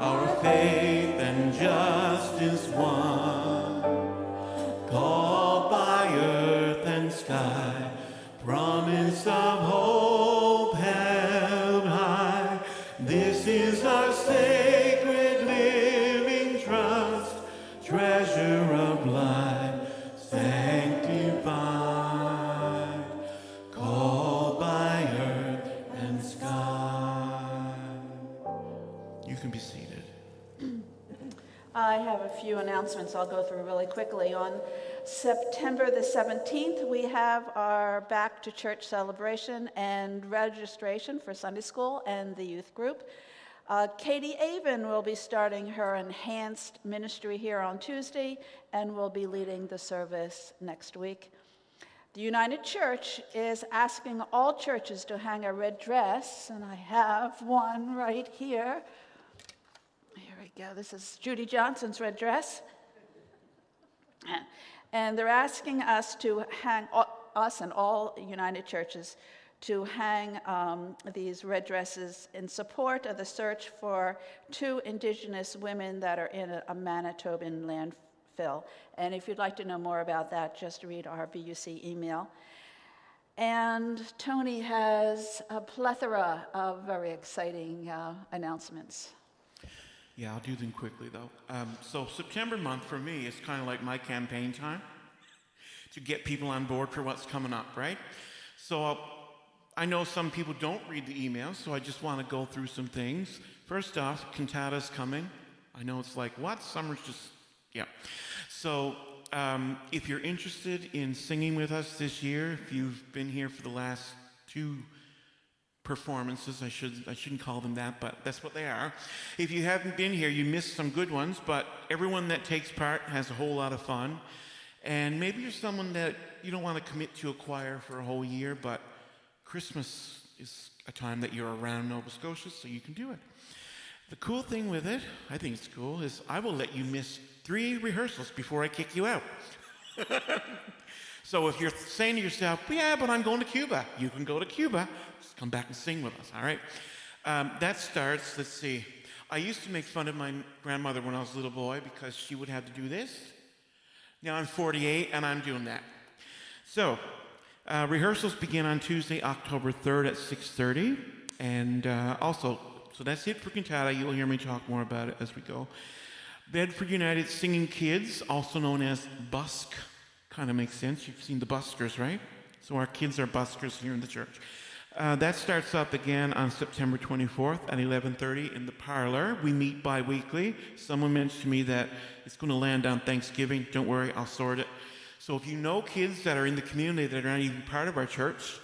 D: our faith and justice won, called by earth and sky, promise of hope held high. This is our sacred living trust, treasure of life, sanctified, called by earth and sky. You can be seated.
A: I have a few announcements I'll go through really quickly. On September the 17th, we have our Back to Church celebration and registration for Sunday school and the youth group. Katie Avon will be starting her enhanced ministry here on Tuesday and will be leading the service next week. The United Church is asking all churches to hang a red dress, and I have one right here. Here we go. This is Judy Johnson's red dress. And they're asking us to hang, us and all United Churches, to hang these red dresses in support of the search for 2 Indigenous women that are in a Manitoban landfill. And if you'd like to know more about that, just read our BUC email. And Tony has a plethora of very exciting announcements.
D: Yeah, I'll do them quickly though. So September month for me is kind of like my campaign time to get people on board for what's coming up, right? So I know some people don't read the emails, so I just want to go through some things. First off, Cantata's coming. I know it's like, what? Summer's just, yeah. So if you're interested in singing with us this year, if you've been here for the last 2 performances, I shouldn't call them that, but that's what they are. If you haven't been here, you missed some good ones, but everyone that takes part has a whole lot of fun. And maybe you're someone that you don't want to commit to a choir for a whole year, but Christmas is a time that you're around Nova Scotia, so you can do it. The cool thing with it, I think it's cool, is I will let you miss 3 rehearsals before I kick you out. So if you're saying to yourself, yeah, but I'm going to Cuba, you can go to Cuba. Just come back and sing with us, all right? That starts, let's see. I used to make fun of my grandmother when I was a little boy because she would have to do this. Now I'm 48 and I'm doing that. So rehearsals begin on Tuesday, October 3rd at 6:30. And also So that's it for cantata. You'll hear me talk more about it as we go. Bedford United Singing Kids, also known as BUSC. Kind of makes sense. You've seen the buskers, right? So our kids are buskers here in the church. That starts up again on September 24th at 11:30 in the parlor. We meet bi-weekly. Someone mentioned to me that it's going to land on Thanksgiving. Don't worry, I'll sort it. So if you know kids that are in the community that are not even part of our church,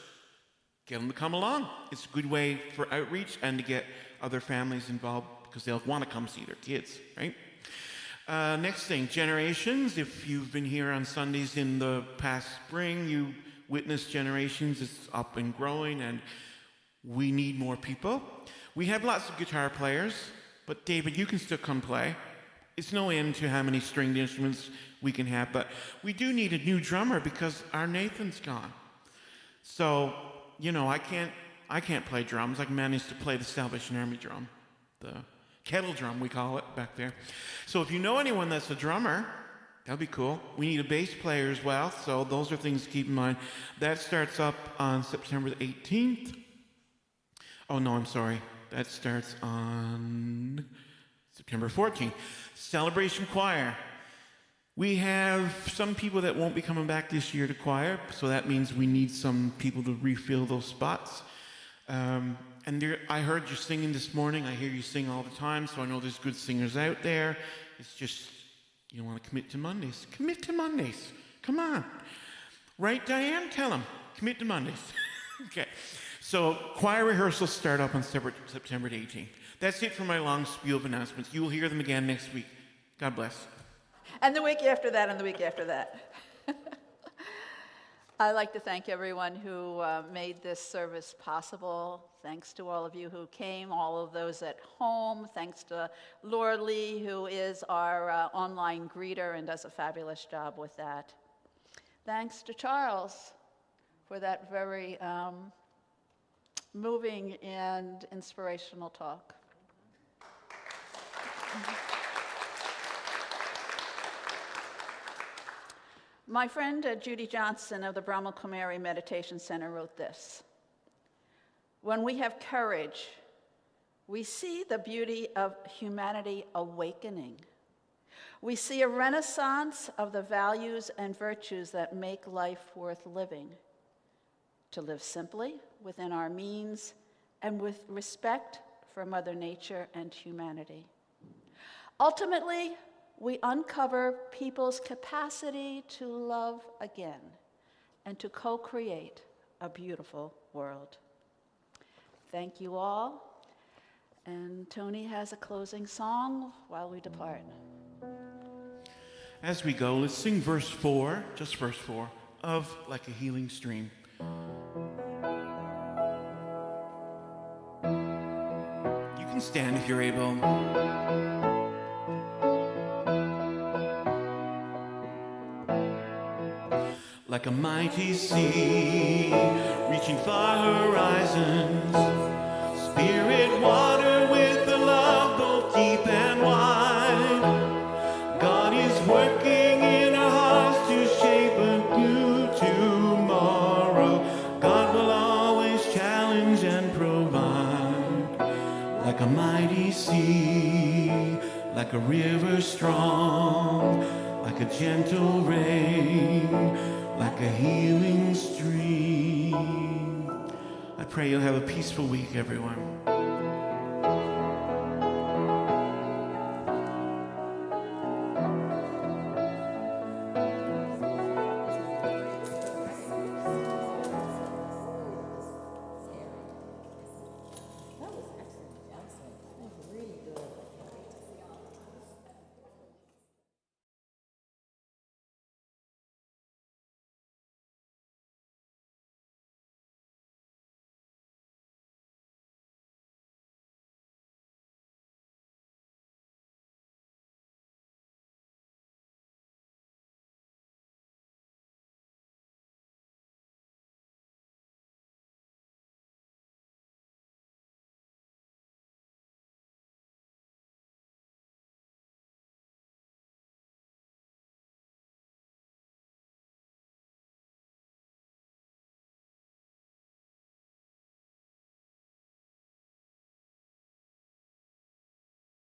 D: get them to come along. It's a good way for outreach and to get other families involved because they'll want to come see their kids, right? Next thing, Generations. If you've been here on Sundays in the past spring, you witnessed Generations. It's up and growing, and we need more people. We have lots of guitar players, but David, you can still come play. It's no end to how many stringed instruments we can have, but we do need a new drummer because our Nathan's gone. So, you know, I can't play drums. I can manage to play the Salvation Army drum, the kettle drum we call it back there. So if you know anyone that's a drummer, that'd be cool. We need a bass player as well, so those are things to keep in mind. That starts up on September the 18th. Oh no, I'm sorry. That starts on September 14th. Celebration Choir. We have some people that won't be coming back this year to choir, so that means we need some people to refill those spots. I heard you singing this morning. I hear you sing all the time, so I know there's good singers out there. It's just, you want to commit to Mondays. Commit to Mondays. Come on. Right, Diane? Tell them. Commit to Mondays. Okay. So choir rehearsals start up on September 18th. That's it for my long spiel of announcements. You will hear them again next week. God bless.
A: And the week after that, and the week after that. I'd like to thank everyone who made this service possible. Thanks to all of you who came, all of those at home. Thanks to Laura Lee, who is our online greeter and does a fabulous job with that. Thanks to Charles for that very moving and inspirational talk. My friend Judy Johnson of the Brahma Kumari Meditation Center wrote this: "When we have courage, we see the beauty of humanity awakening. We see a renaissance of the values and virtues that make life worth living. To live simply within our means and with respect for Mother Nature and humanity. Ultimately, we uncover people's capacity to love again and to co-create a beautiful world." Thank you all. And Tony has a closing song while we depart.
D: As we go, let's sing verse 4, just verse 4, of Like a Healing Stream. You can stand if you're able. Like a mighty sea, reaching far horizons, spirit water with the love both deep and wide. God is working in our hearts to shape a new tomorrow. God will always challenge and provide. Like a mighty sea, like a river strong, like a gentle rain, like a healing stream. I pray you'll have a peaceful week, everyone.